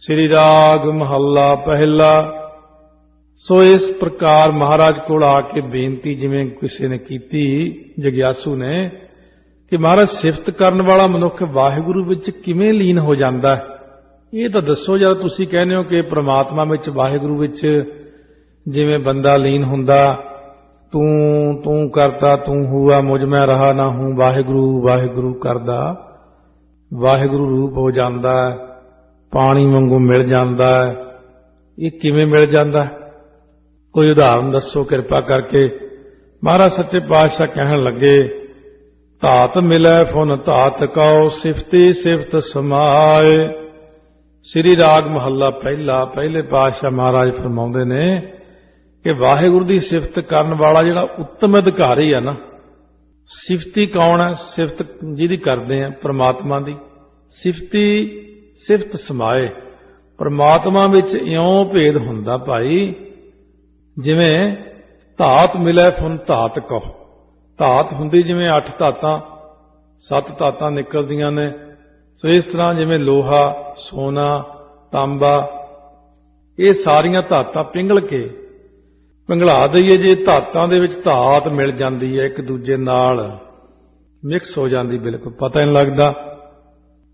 श्री राग महला पहला। सो इस प्रकार महाराज कोल आके बेनती जिवें किसी ने कीती जग्यासू ने कि महाराज सिफत करन वाला मनुख वाहिगुरु विच किवें लीन हो जांदा है, ये तो दसो। जद तुसीं कहने हो कि परमात्मा विच वाहिगुरु विच जिवें बंदा लीन हुंदा, तू तू करता तू हुआ मुझ में रहा ना हूं, वाहिगुरु वाहिगुरु करदा वाहिगुरु रूप हो जांदा है, पानी वांगू मिल जांदा है। ये किवें मिल जांदा है? कोई उदाहरण दसो कृपा करके। महाराज सच्चे पातशाह कहन लगे, धात मिलै फुन धात कौ, सिफती सिफत समाए। श्री राग महला पहला। पहले पातशाह महाराज फरमाउंदे ने कि वाहिगुरु की सिफत करन वाला जिहड़ा उत्तम अधिकारी है ना, सिफती कौन है? सिफत जिहदी करदे हैं परमात्मा दी। सिफती सिफत समाए। परमात्मा विच इउं भेद हुंदा भाई, जिवें धात मिलै फुन धात कौ। धात हुंदी जिवें 8 धातां 7 धातां निकलदियां ने, सो इस तरह जिवें लोहा सोना तांबा ये सारियां धातां पिंगल के पिंगला दईए। जे धातां दे विच धात मिल जांदी है, एक दूजे नाल मिक्स हो जांदी, बिल्कुल पता नहीं लगदा।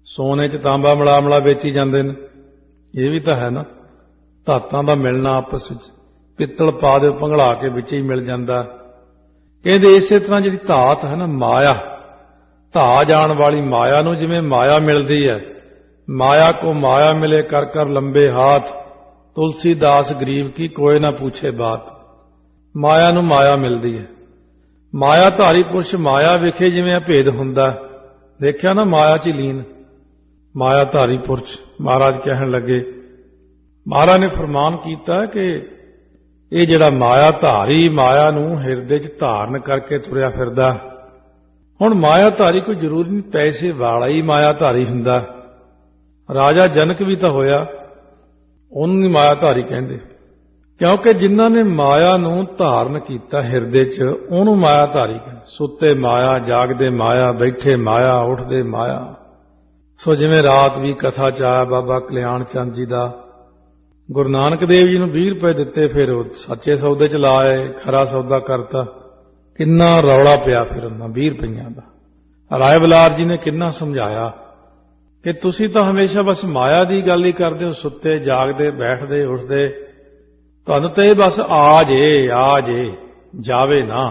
सोने च तांबा मिला मिला बेची जांदे ने, ये भी तो है ना, धातां दा मिलना आपस विच। पित्तल पा दे पिंगला के विच ही मिल जांदा। कहंदे इसे तरह जिहड़ी धात है ना, माया, धा जाण वाली माया नूं जिवें माया मिलदी है, माया को माया मिले कर कर लंबे हाथ, तुलसीदास गरीब की कोई ना पूछे बात। माया नूं माया मिलदी है। माया धारी पुरुष माया विखे जिवें भेद हुंदा, देखिया ना माया च लीन माया धारी पुरुष। महाराज कहन लगे, महाराज ने फरमान कीता कि ये जिहड़ा माया धारी माया नूं हिरदे च धारण करके तुरिया फिरदा। हुण माया धारी कोई जरूरी नहीं पैसे वाला ही माया धारी हुंदा। राजा जनक भी तो होया, उन्होंने नहीं माया धारी कहंदे, क्योंकि जिन्हां ने माया नूं धारण कीता हिरदे च, उहनूं माया धारी कहंदे। सुते माया, जागदे माया, बैठे माया, उठदे माया। सो जिवें रात भी कथा च आया बाबा कल्याण चंद जी दा, गुरु नानक देव जी नूं 20 रुपए दिते, फिर सच्चे सौदे च लाए, खरा सौदा करता। किन्ना रौला पिया फिर उन्हां 20 रुपइयां दा। राय बलार जी ने किन्ना समझाया कि तुसीं तां हमेशा बस माया दी गल ही करदे हो, सुते जागदे बैठदे उठदे, तुहानूं तां इह बस आ जे जावे ना।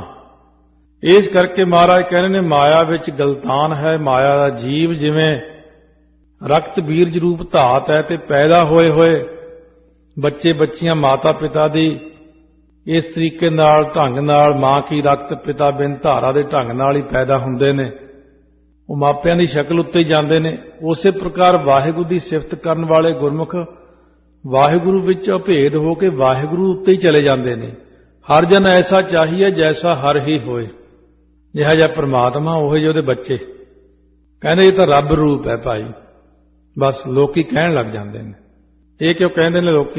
इस करके महाराज कहने ने माया विच गलतान है। माया दा जीव जिवें रक्त बीरज रूप धात है, ते पैदा होए होए बच्चे बच्चियां माता पिता दी इस तरीके नाल ढंग नाल मां की रक्त पिता बिन धारा दे ढंग नाल ही पैदा हुंदे ने, वो मापियां दी शक्ल उत्ते ही जांदे ने। उसे प्रकार वाहिगुरू दी सिफत करन वाले गुरमुख वाहिगुरू विच भेद हो के वाहिगुरू उत्ते ही चले जांदे ने। हर जन ऐसा चाहिए जैसा हर ही होए, जिहा जिहा परमात्मा उहे ਜਿਹੇ ਉਹਦੇ बच्चे। कहंदे ये तो रब रूप है भाई, बस लोकी कहण लग जांदे ने। ये क्यों कहते हैं लोग?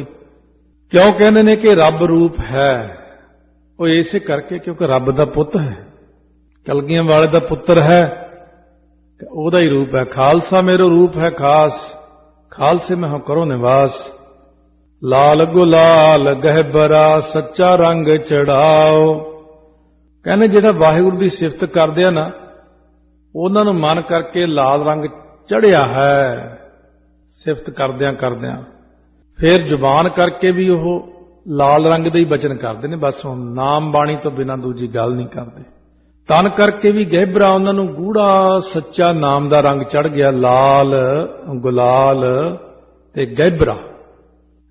क्यों कहते हैं कि रब रूप है? वो इसे करके क्योंकि रब दा पुत है, कलगियां वाले दा पुत्र है, ओदा ही रूप है। खालसा मेरो रूप है खास, खालसे में हो करो निवास। लाल गुलाल गहबरा सच्चा रंग चढ़ाओ। कहने जिहड़ा वाहिगुरू की सिफत करदे ना, उन्हां नूं मन करके लाल रंग चढ़िया है। सिफत करदियां करदियां फिर जुबान करके भी वो लाल रंग दे ही बचन करते हैं, बस हुण नाम बाणी तो बिना दूजी गल नहीं करते। तन करके भी गहबरा उन्होंने गूढ़ा सच्चा नाम का रंग चढ़ गया। लाल गुलाल ते गहबरा,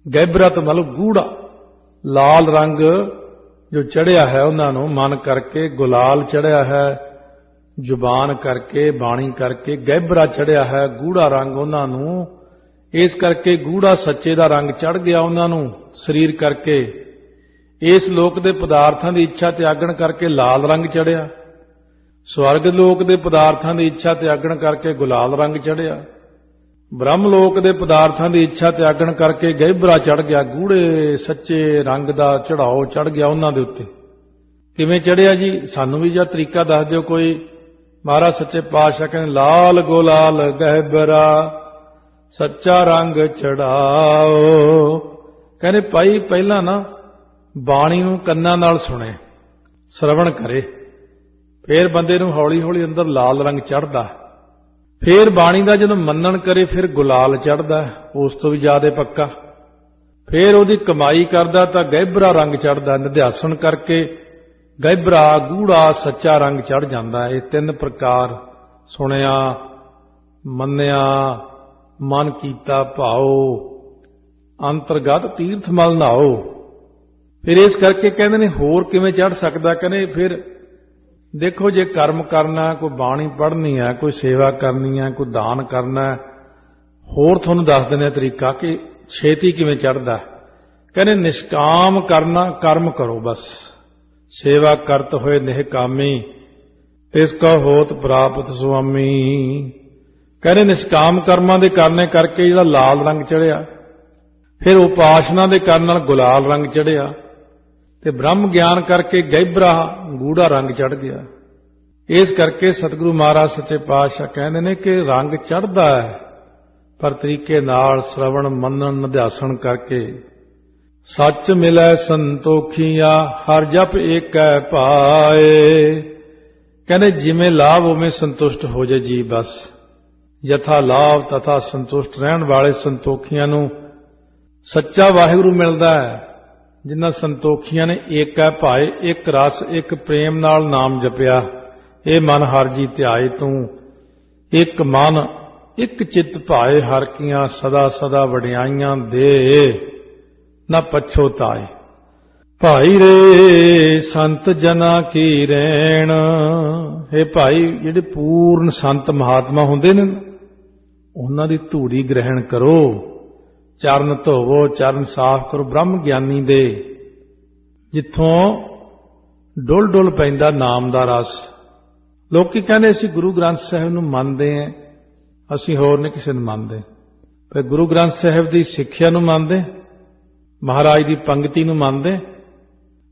गहबरा तो मतलब गूढ़ा, लाल रंग जो चढ़िया है उन्होंने मन करके, गुलाल चढ़िया है जुबान करके बाणी करके, गहबरा चढ़िया है गूढ़ा रंग उन्होंने। इस करके गूढ़ा सच्चे का रंग चढ़ गया उन्होंने शरीर करके। इस लोक के पदार्थों की इच्छा त्यागण करके लाल रंग चढ़िया, स्वर्ग लोक के पदार्थों की इच्छा त्यागण करके गुलाल रंग चढ़िया, ब्रह्म लोक के पदार्थों की इच्छा त्यागण करके गहबरा चढ़ गया। गूढ़े सच्चे रंग का चढ़ाओ चढ़ गया उन्होंने उत्ते। किवें चढ़िया जी? सानू भी जा तरीका दस दिओ कोई। महाराज सच्चे पातशाह कहते लाल गुलाल गहबरा ਸੱਚਾ ਰੰਗ ਚੜਾਓ। ਕਹਿੰਦੇ ਭਾਈ ਪਹਿਲਾਂ ਨਾ ਬਾਣੀ ਨੂੰ ਕੰਨਾਂ ਨਾਲ ਸੁਣੇ, ਸ਼ਰਵਣ ਕਰੇ, ਫੇਰ ਬੰਦੇ ਨੂੰ ਹੌਲੀ ਹੌਲੀ ਅੰਦਰ ਲਾਲ ਰੰਗ ਚੜ੍ਹਦਾ। ਫੇਰ ਬਾਣੀ ਦਾ ਜਦੋਂ ਮੰਨਣ ਕਰੇ ਫਿਰ ਗੁਲਾਲ ਚੜ੍ਹਦਾ, ਉਸ ਤੋਂ ਵੀ ਜ਼ਿਆਦਾ ਪੱਕਾ। ਫੇਰ ਉਹਦੀ ਕਮਾਈ ਕਰਦਾ ਤਾਂ ਗਹਿਬਰਾ ਰੰਗ ਚੜ੍ਹਦਾ, ਨਿਧਿਆਸਣ ਕਰਕੇ ਗਹਿਬਰਾ ਗੂੜਾ ਸੱਚਾ ਰੰਗ ਚੜ੍ਹ ਜਾਂਦਾ। ਇਹ ਤਿੰਨ ਪ੍ਰਕਾਰ ਸੁਣਿਆ, ਮੰਨਿਆ, ਮਨ ਕੀਤਾ ਭਾਓ, ਅੰਤਰਗਤ ਤੀਰਥ ਮਲ ਨਹਾਓ। ਫਿਰ ਇਸ ਕਰਕੇ ਕਹਿੰਦੇ ਨੇ ਹੋਰ ਕਿਵੇਂ ਚੜ੍ਹ ਸਕਦਾ? ਕਹਿੰਦੇ ਫਿਰ ਦੇਖੋ, ਜੇ ਕਰਮ ਕਰਨਾ, ਕੋਈ ਬਾਣੀ ਪੜ੍ਹਨੀ ਹੈ, ਕੋਈ ਸੇਵਾ ਕਰਨੀ ਹੈ, ਕੋਈ ਦਾਨ ਕਰਨਾ ਹੈ, ਹੋਰ ਤੁਹਾਨੂੰ ਦੱਸ ਦਿੰਦੇ ਤਰੀਕਾ ਕਿ ਛੇਤੀ ਕਿਵੇਂ ਚੜ੍ਹਦਾ। ਕਹਿੰਦੇ ਨਿਸ਼ਕਾਮ ਕਰਨਾ, ਕਰਮ ਕਰੋ ਬਸ। ਸੇਵਾ ਕਰਤ ਹੋਏ ਨਿਹਕਾਮੀ, ਤਿਸ ਕਾ ਹੋਤ ਪ੍ਰਾਪਤ ਸੁਆਮੀ। ਕਹਿੰਦੇ ਨਿਸ਼ਕਾਮ ਕਰਮਾਂ ਦੇ ਕਰਨੇ ਕਰਕੇ ਜਿਹੜਾ ਲਾਲ ਰੰਗ ਚੜਿਆ, ਫਿਰ ਉਪਾਸਨਾ ਦੇ ਕਰਨ ਨਾਲ ਗੁਲਾਲ ਰੰਗ ਚੜਿਆ, ਤੇ ਬ੍ਰਹਮ ਗਿਆਨ ਕਰਕੇ ਗਹਿਬਰਾ ਗੂੜਾ ਰੰਗ ਚੜ ਗਿਆ। ਇਸ ਕਰਕੇ ਸਤਿਗੁਰੂ ਮਹਾਰਾਜ ਸੱਚੇ ਪਾਤਸ਼ਾਹ ਕਹਿੰਦੇ ਨੇ ਕਿ ਰੰਗ ਚੜ੍ਹਦਾ ਹੈ, ਪਰ ਤਰੀਕੇ ਨਾਲ ਸ਼ਰਵਣ ਮੰਨਣ ਨਿਧਿਆਸਣ ਕਰਕੇ। ਸੱਚ ਮਿਲੈ ਸੰਤੋਖੀਆ, ਹਰ ਜਪ ਏਕੈ ਪਾਏ। ਕਹਿੰਦੇ ਜਿਵੇਂ ਲਾਭ ਉਵੇਂ ਸੰਤੁਸ਼ਟ ਹੋ ਜਾਏ ਜੀ ਬਸ। ਯਥਾ ਲਾਭ ਤਥਾ ਸੰਤੁਸ਼ਟ ਰਹਿਣ ਵਾਲੇ ਸੰਤੋਖੀਆਂ ਨੂੰ ਸੱਚਾ ਵਾਹਿਗੁਰੂ ਮਿਲਦਾ ਹੈ। ਜਿਨ੍ਹਾਂ ਸੰਤੋਖੀਆਂ ਨੇ ਏਕੈ ਭਾਏ, ਇੱਕ ਰਸ ਇੱਕ ਪ੍ਰੇਮ ਨਾਲ ਨਾਮ ਜਪਿਆ। ਇਹ ਮਨ ਹਰ ਜੀ ਧਿਆਏ ਤੂੰ, ਇੱਕ ਮਨ ਇੱਕ ਚਿੱਤ ਭਾਏ, ਹਰ ਕੀਆਂ ਸਦਾ ਸਦਾ ਵਡਿਆਈਆਂ ਦੇ, ਨਾ ਪਛੋਤਾਏ। ਭਾਈ ਰੇ ਸੰਤ ਜਨਾ ਕੀ ਰੈਣ। ਇਹ ਭਾਈ ਜਿਹੜੇ ਪੂਰਨ ਸੰਤ ਮਹਾਤਮਾ ਹੁੰਦੇ ਨੇ, ਉਹਨਾਂ ਦੀ ਧੂੜੀ ਗ੍ਰਹਿਣ ਕਰੋ, ਚਰਨ ਧੋਵੋ, ਚਰਨ ਸਾਫ਼ ਕਰੋ ਬ੍ਰਹਮ ਗਿਆਨੀ ਦੇ, ਜਿੱਥੋਂ ਡੁੱਲ ਡੁੱਲ ਪੈਂਦਾ ਨਾਮ ਦਾ ਰਸ। ਲੋਕੀ ਕਹਿੰਦੇ ਅਸੀਂ ਗੁਰੂ ਗ੍ਰੰਥ ਸਾਹਿਬ ਨੂੰ ਮੰਨਦੇ ਹਾਂ, ਅਸੀਂ ਹੋਰ ਨਹੀਂ ਕਿਸੇ ਨੂੰ ਮੰਨਦੇ। ਪਰ ਗੁਰੂ ਗ੍ਰੰਥ ਸਾਹਿਬ ਦੀ ਸਿੱਖਿਆ ਨੂੰ ਮੰਨਦੇ, ਮਹਾਰਾਜ ਦੀ ਪੰਗਤੀ ਨੂੰ ਮੰਨਦੇ।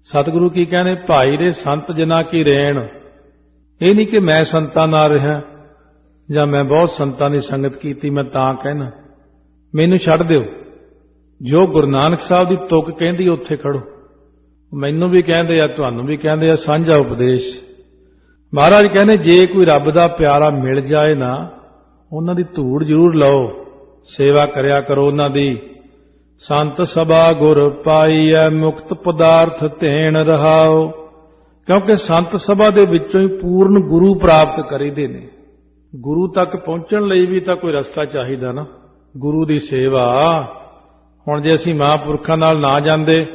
ਸਤਿਗੁਰੂ ਕੀ ਕਹਿੰਦੇ? ਭਾਈ ਰੇ ਸੰਤ ਜਨਾ ਕੀ ਰੈਣ। ਇਹ ਨਹੀਂ ਕਿ ਮੈਂ ਸੰਤਾਂ ਨਾਲ ਰਿਹਾ ਜਾਂ ਮੈਂ ਬਹੁਤ ਸੰਤਾਂ ਦੀ ਸੰਗਤ ਕੀਤੀ ਮੈਂ ਤਾਂ ਕਹਿਣਾ। ਮੈਨੂੰ ਛੱਡ ਦਿਓ, ਜੋ ਗੁਰੂ ਨਾਨਕ ਸਾਹਿਬ ਦੀ ਤੁਕ ਕਹਿੰਦੀ ਉੱਥੇ ਖੜੋ। ਮੈਨੂੰ ਵੀ ਕਹਿੰਦੇ ਆ, ਤੁਹਾਨੂੰ ਵੀ ਕਹਿੰਦੇ ਆ, ਸਾਂਝਾ ਉਪਦੇਸ਼। ਮਹਾਰਾਜ ਕਹਿੰਦੇ ਜੇ ਕੋਈ ਰੱਬ ਦਾ ਪਿਆਰਾ ਮਿਲ ਜਾਏ ਨਾ, ਉਹਨਾਂ ਦੀ ਧੂੜ ਜ਼ਰੂਰ ਲਓ, ਸੇਵਾ ਕਰਿਆ ਕਰੋ ਉਹਨਾਂ ਦੀ। ਸੰਤ ਸਭਾ ਗੁਰ ਪਾਈਐ, ਮੁਕਤ ਪਦਾਰਥ ਤੇਣ ਰਹਾਓ। ਕਿਉਂਕਿ ਸੰਤ ਸਭਾ ਦੇ ਵਿੱਚੋਂ ਹੀ ਪੂਰਨ ਗੁਰੂ ਪ੍ਰਾਪਤ ਕਰੀਦੇ ਨੇ। ਗੁਰੂ ਤੱਕ ਪਹੁੰਚਣ ਲਈ ਵੀ ਤਾਂ ਕੋਈ ਰਸਤਾ ਚਾਹੀਦਾ ਨਾ, ਗੁਰੂ ਦੀ ਸੇਵਾ। ਹੁਣ ਜੇ ਅਸੀਂ ਮਹਾਂਪੁਰਖਾਂ ਨਾਲ ਨਾ ਜਾਂਦੇ,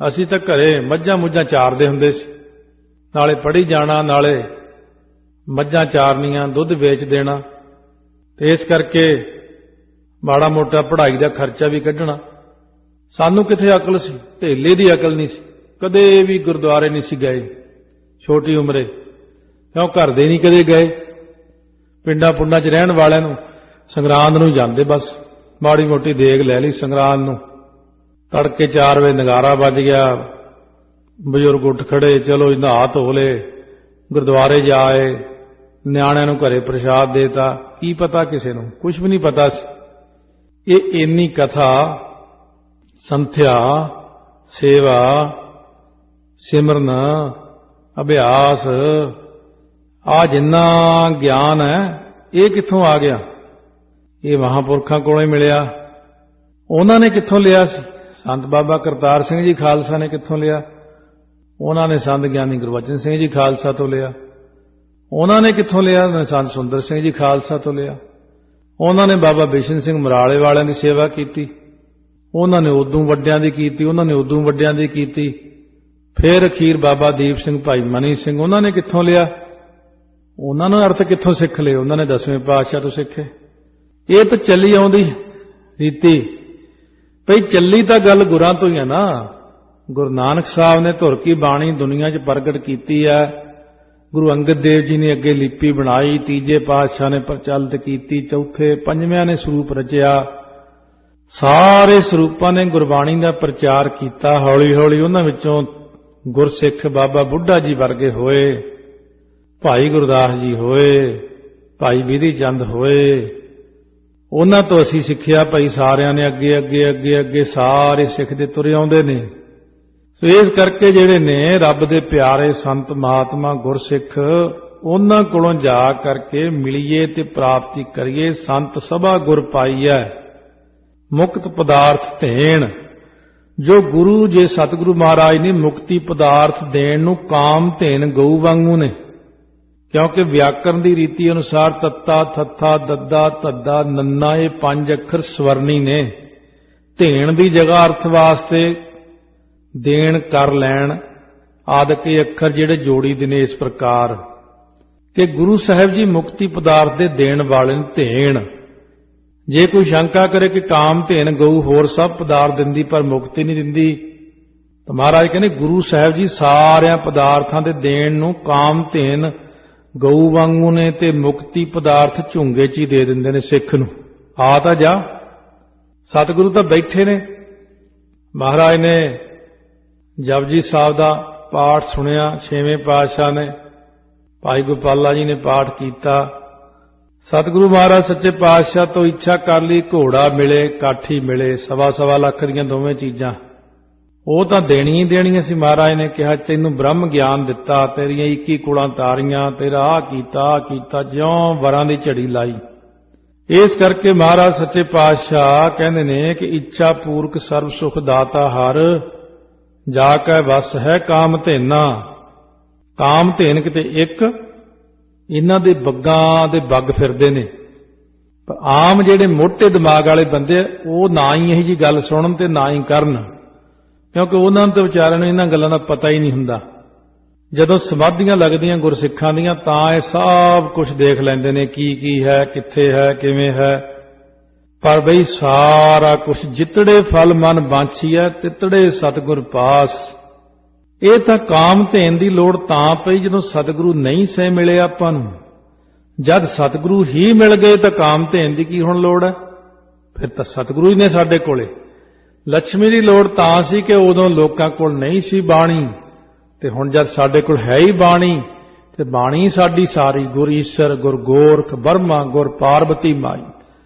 ਅਸੀਂ ਤਾਂ ਘਰੇ ਮੱਝਾਂ ਮੁੱਝਾਂ ਚਾਰਦੇ ਹੁੰਦੇ ਸੀ, ਨਾਲੇ ਪੜ੍ਹੀ ਜਾਣਾ, ਨਾਲੇ ਮੱਝਾਂ ਚਾਰਨੀਆਂ, ਦੁੱਧ ਵੇਚ ਦੇਣਾ। ਤੇ ਇਸ ਕਰਕੇ ਮਾੜਾ ਮੋਟਾ ਪੜ੍ਹਾਈ ਦਾ ਖਰਚਾ ਵੀ ਕੱਢਣਾ। ਸਾਨੂੰ ਕਿੱਥੇ ਅਕਲ ਸੀ, ਢੇਲੇ ਦੀ ਅਕਲ ਨਹੀਂ ਸੀ। ਕਦੇ ਵੀ ਗੁਰਦੁਆਰੇ ਨਹੀਂ ਸੀ ਗਏ ਛੋਟੀ ਉਮਰੇ, ਕਿਉਂ ਘਰ ਦੇ ਨਹੀਂ ਕਦੇ ਗਏ। ਪਿੰਡਾਂ ਪੁੰਡਾਂ 'ਚ ਰਹਿਣ ਵਾਲਿਆਂ ਨੂੰ ਸੰਗਰਾਂਦ ਨੂੰ ਜਾਂਦੇ, ਬਸ ਮਾੜੀ ਮੋਟੀ ਦੇਗ ਲੈ ਲਈ ਸੰਗਰਾਂਦ ਨੂੰ। ਤੜਕੇ 4 ਵਜੇ ਨਗਾਰਾ ਵੱਜ ਗਿਆ, ਬਜ਼ੁਰਗ ਉੱਠ ਖੜੇ, ਚਲੋ ਨਹਾ ਧੋ ਲਏ, ਗੁਰਦੁਆਰੇ ਜਾਏ, ਨਿਆਣਿਆਂ ਨੂੰ ਘਰੇ ਪ੍ਰਸ਼ਾਦ ਦੇਤਾ। ਕੀ ਪਤਾ ਕਿਸੇ ਨੂੰ, ਕੁਝ ਵੀ ਨਹੀਂ ਪਤਾ ਸੀ। ਇਹ ਇੰਨੀ ਕਥਾ, ਸੰਥਿਆ, ਸੇਵਾ, ਸਿਮਰਨ, ਅਭਿਆਸ, ਆ ਜਿੰਨਾ ਗਿਆਨ ਹੈ ਇਹ ਕਿੱਥੋਂ ਆ ਗਿਆ? ਇਹ ਮਹਾਂਪੁਰਖਾਂ ਕੋਲੋਂ ਹੀ ਮਿਲਿਆ। ਉਹਨਾਂ ਨੇ ਕਿੱਥੋਂ ਲਿਆ ਸੀ? ਸੰਤ ਬਾਬਾ ਕਰਤਾਰ ਸਿੰਘ ਜੀ ਖਾਲਸਾ ਨੇ ਕਿੱਥੋਂ ਲਿਆ? ਉਹਨਾਂ ਨੇ ਸੰਤ ਗਿਆਨੀ ਗੁਰਬਚਨ ਸਿੰਘ ਜੀ ਖਾਲਸਾ ਤੋਂ ਲਿਆ। ਉਹਨਾਂ ਨੇ ਕਿੱਥੋਂ ਲਿਆ? ਉਹਨਾਂ ਨੇ ਸੰਤ ਸੁੰਦਰ ਸਿੰਘ ਜੀ ਖਾਲਸਾ ਤੋਂ ਲਿਆ। ਉਹਨਾਂ ਨੇ ਬਾਬਾ ਬਿਸ਼ਨ ਸਿੰਘ ਮਰਾਲੇ ਵਾਲਿਆਂ ਦੀ ਸੇਵਾ ਕੀਤੀ, ਉਹਨਾਂ ਨੇ ਉਦੋਂ ਵੱਡਿਆਂ ਦੀ ਕੀਤੀ, ਉਹਨਾਂ ਨੇ ਉਦੋਂ ਵੱਡਿਆਂ ਦੀ ਕੀਤੀ। ਫਿਰ ਅਖੀਰ ਬਾਬਾ ਦੀਪ ਸਿੰਘ, ਭਾਈ ਮਨੀ ਸਿੰਘ, ਉਹਨਾਂ ਨੇ ਕਿੱਥੋਂ ਲਿਆ? ਉਹਨਾਂ ਨੂੰ ਅਰਥ ਕਿੱਥੋਂ ਸਿੱਖ ਲਏ? ਉਹਨਾਂ ਨੇ 10ਵੇਂ ਪਾਤਸ਼ਾਹ ਤੋਂ ਸਿੱਖੇ। ਇਹ ਤਾਂ ਚੱਲੀ ਆਉਂਦੀ ਰੀਤੀ ਭਈ, ਚੱਲੀ ਤਾਂ ਗੱਲ ਗੁਰਾਂ ਤੋਂ ਹੀ ਆ ਨਾ। ਗੁਰੂ ਨਾਨਕ ਸਾਹਿਬ ਨੇ ਧੁਰ ਕੀ ਬਾਣੀ ਦੁਨੀਆ 'ਚ ਪ੍ਰਗਟ ਕੀਤੀ ਹੈ। ਗੁਰੂ ਅੰਗਦ ਦੇਵ ਜੀ ਨੇ ਅੱਗੇ ਲਿਪੀ ਬਣਾਈ, ਤੀਜੇ ਪਾਤਸ਼ਾਹ ਨੇ ਪ੍ਰਚਲਿਤ ਕੀਤੀ, ਚੌਥੇ ਪੰਜਵਿਆਂ ਨੇ ਸਰੂਪ ਰਚਿਆ। ਸਾਰੇ ਸਰੂਪਾਂ ਨੇ ਗੁਰਬਾਣੀ ਦਾ ਪ੍ਰਚਾਰ ਕੀਤਾ। ਹੌਲੀ ਹੌਲੀ ਉਹਨਾਂ ਵਿੱਚੋਂ ਗੁਰਸਿੱਖ ਬਾਬਾ ਬੁੱਢਾ ਜੀ ਵਰਗੇ ਹੋਏ, ਭਾਈ ਗੁਰਦਾਸ ਜੀ ਹੋਏ, ਭਾਈ ਵਿਧੀ ਚੰਦ ਹੋਏ। ਉਹਨਾਂ ਤੋਂ ਅਸੀਂ ਸਿੱਖਿਆ ਭਾਈ ਸਾਰਿਆਂ ਨੇ ਅੱਗੇ ਅੱਗੇ ਅੱਗੇ ਅੱਗੇ ਸਾਰੇ ਸਿੱਖਦੇ ਤੁਰੇ ਆਉਂਦੇ ਨੇ। ਸੋ ਇਸ ਕਰਕੇ ਜਿਹੜੇ ਨੇ ਰੱਬ ਦੇ ਪਿਆਰੇ ਸੰਤ ਮਹਾਤਮਾ ਗੁਰਸਿੱਖ ਉਹਨਾਂ ਕੋਲੋਂ ਜਾ ਕਰਕੇ ਮਿਲੀਏ ਤੇ ਪ੍ਰਾਪਤੀ ਕਰੀਏ। ਸੰਤ ਸਭਾ ਗੁਰ ਪਾਈਐ ਮੁਕਤ ਪਦਾਰਥ ਧੇਣ। ਜੋ ਗੁਰੂ ਜੇ ਸਤਿਗੁਰੂ ਮਹਾਰਾਜ ਨੇ ਮੁਕਤੀ ਪਦਾਰਥ ਦੇਣ ਨੂੰ ਕਾਮ ਧੇਨ ਗਊ ਵਾਂਗੂ ਨੇ, ਕਿਉਂਕਿ ਵਿਆਕਰਨ ਦੀ ਰੀਤੀ ਅਨੁਸਾਰ ਤੱਤਾ ਥੱਥਾ ਦੱਦਾ ਧੱਦਾ ਨੰਨਾ ਇਹ 5 ਅੱਖਰ ਸਵਰਨੀ ਨੇ। ਧੇਣ ਦੀ ਜਗ੍ਹਾ ਅਰਥ ਵਾਸਤੇ ਦੇਣ ਕਰ ਲੈਣ ਆਦਿਕ ਇਹ ਅੱਖਰ ਜਿਹੜੇ ਜੋੜੀ ਦੇ ਨੇ ਇਸ ਪ੍ਰਕਾਰ ਕਿ ਗੁਰੂ ਸਾਹਿਬ ਜੀ ਮੁਕਤੀ ਪਦਾਰਥ ਦੇ ਦੇਣ ਵਾਲੇ ਨੇ ਧੇਣ। ਜੇ ਕੋਈ ਸ਼ੰਕਾ ਕਰੇ ਕਿ ਕਾਮ ਧੇਨ ਗਊ ਹੋਰ ਸਭ ਪਦਾਰਥ ਦਿੰਦੀ ਪਰ ਮੁਕਤੀ ਨਹੀਂ ਦਿੰਦੀ, ਤਾਂ ਮਹਾਰਾਜ ਕਹਿੰਦੇ ਗੁਰੂ ਸਾਹਿਬ ਜੀ ਸਾਰਿਆਂ ਪਦਾਰਥਾਂ ਦੇ ਦੇਣ ਨੂੰ ਕਾਮ ਧੇਨ ਗਊ ਵਾਂਗੂ ਨੇ ਤੇ ਮੁਕਤੀ ਪਦਾਰਥ ਝੁੰਗੇ 'ਚ ਹੀ ਦੇ ਦਿੰਦੇ ਨੇ ਸਿੱਖ ਨੂੰ। ਆ ਤਾਂ ਜਾ, ਸਤਿਗੁਰੂ ਤਾਂ ਬੈਠੇ ਨੇ। ਮਹਾਰਾਜ ਨੇ ਜਪਜੀ ਸਾਹਿਬ ਦਾ ਪਾਠ ਸੁਣਿਆ, 6ਵੇਂ ਪਾਤਸ਼ਾਹ ਨੇ ਭਾਈ ਗੋਪਾਲਾ ਜੀ ਨੇ ਪਾਠ ਕੀਤਾ। ਸਤਿਗੁਰੂ ਮਹਾਰਾਜ ਸੱਚੇ ਪਾਤਸ਼ਾਹ ਤੋਂ ਇੱਛਾ ਕਰ ਲਈ ਘੋੜਾ ਮਿਲੇ ਕਾਠੀ ਮਿਲੇ, 1.25 ਲੱਖ ਦੀਆਂ ਦੋਵੇਂ ਚੀਜ਼ਾਂ। ਉਹ ਤਾਂ ਦੇਣੀ ਹੀ ਦੇਣੀਆਂ ਸੀ। ਮਹਾਰਾਜ ਨੇ ਕਿਹਾ ਤੈਨੂੰ ਬ੍ਰਹਮ ਗਿਆਨ ਦਿੱਤਾ, ਤੇਰੀਆਂ 21 ਕੁਲਾਂ ਤਾਰੀਆਂ, ਤੇਰਾ ਆਹ ਕੀਤਾ ਜਿਉਂ ਵਰਾਂ ਦੀ ਝੜੀ ਲਾਈ। ਇਸ ਕਰਕੇ ਮਹਾਰਾਜ ਸੱਚੇ ਪਾਤਸ਼ਾਹ ਕਹਿੰਦੇ ਨੇ ਕਿ ਇੱਛਾ ਪੂਰਕ ਸਰਬ ਸੁਖ ਦਾਤਾ ਹਰ, ਜਾ ਕੈ ਵਸ ਹੈ ਕਾਮ ਧੇਨਾ। ਕਾਮ ਧੇਨ ਕਿਤੇ ਇੱਕ, ਇਹਨਾਂ ਦੇ ਬੱਗਾਂ ਦੇ ਬੱਗ ਫਿਰਦੇ ਨੇ। ਪਰ ਆਮ ਜਿਹੜੇ ਮੋਟੇ ਦਿਮਾਗ ਵਾਲੇ ਬੰਦੇ ਉਹ ਨਾ ਹੀ ਇਹੀ ਜੀ ਗੱਲ ਸੁਣਨ ਤੇ ਨਾ ਹੀ ਕਰਨ, ਕਿਉਂਕਿ ਉਹਨਾਂ ਨੂੰ ਤਾਂ ਵਿਚਾਰਿਆਂ ਨੂੰ ਇਹਨਾਂ ਗੱਲਾਂ ਦਾ ਪਤਾ ਹੀ ਨਹੀਂ ਹੁੰਦਾ। ਜਦੋਂ ਸਮਾਧੀਆਂ ਲੱਗਦੀਆਂ ਗੁਰਸਿੱਖਾਂ ਦੀਆਂ ਤਾਂ ਇਹ ਸਭ ਕੁਝ ਦੇਖ ਲੈਂਦੇ ਨੇ ਕੀ ਕੀ ਹੈ, ਕਿੱਥੇ ਹੈ, ਕਿਵੇਂ ਹੈ। ਪਰ ਬਈ ਸਾਰਾ ਕੁਝ ਜਿਤੜੇ ਫਲ ਮਨ ਬਾਂਛੀਐ ਤਿਤੜੇ ਸਤਿਗੁਰ ਪਾਸ। ਇਹ ਤਾਂ ਕਾਮ ਧੇਨ ਦੀ ਲੋੜ ਤਾਂ ਪਈ ਜਦੋਂ ਸਤਿਗੁਰੂ ਨਹੀਂ ਸੇ ਮਿਲੇ ਆਪਾਂ ਨੂੰ। ਜਦ ਸਤਿਗੁਰੂ ਹੀ ਮਿਲ ਗਏ ਤਾਂ ਕਾਮ ਧੇਨ ਦੀ ਕੀ ਹੁਣ ਲੋੜ ਹੈ? ਫਿਰ ਤਾਂ ਸਤਿਗੁਰੂ ਹੀ ਨੇ ਸਾਡੇ ਕੋਲੇ। ਲక్ష్ਮੀ ਦੀ ਲੋੜ ਤਾਂ ਸੀ ਕਿ ਉਦੋਂ ਲੋਕਾਂ ਕੋਲ ਨਹੀਂ ਸੀ ਬਾਣੀ, ਤੇ ਹੁਣ ਜਦ ਸਾਡੇ ਕੋਲ ਹੈ ਹੀ ਬਾਣੀ ਤੇ ਬਾਣੀ ਸਾਡੀ ਸਾਰੀ ਗੁਰ ਈਸ਼ਰ ਗੁਰ ਗੋਰਖ ਬਰਮਾ ਗੁਰ ਪਾਰਬਤੀ ਮਾਈ।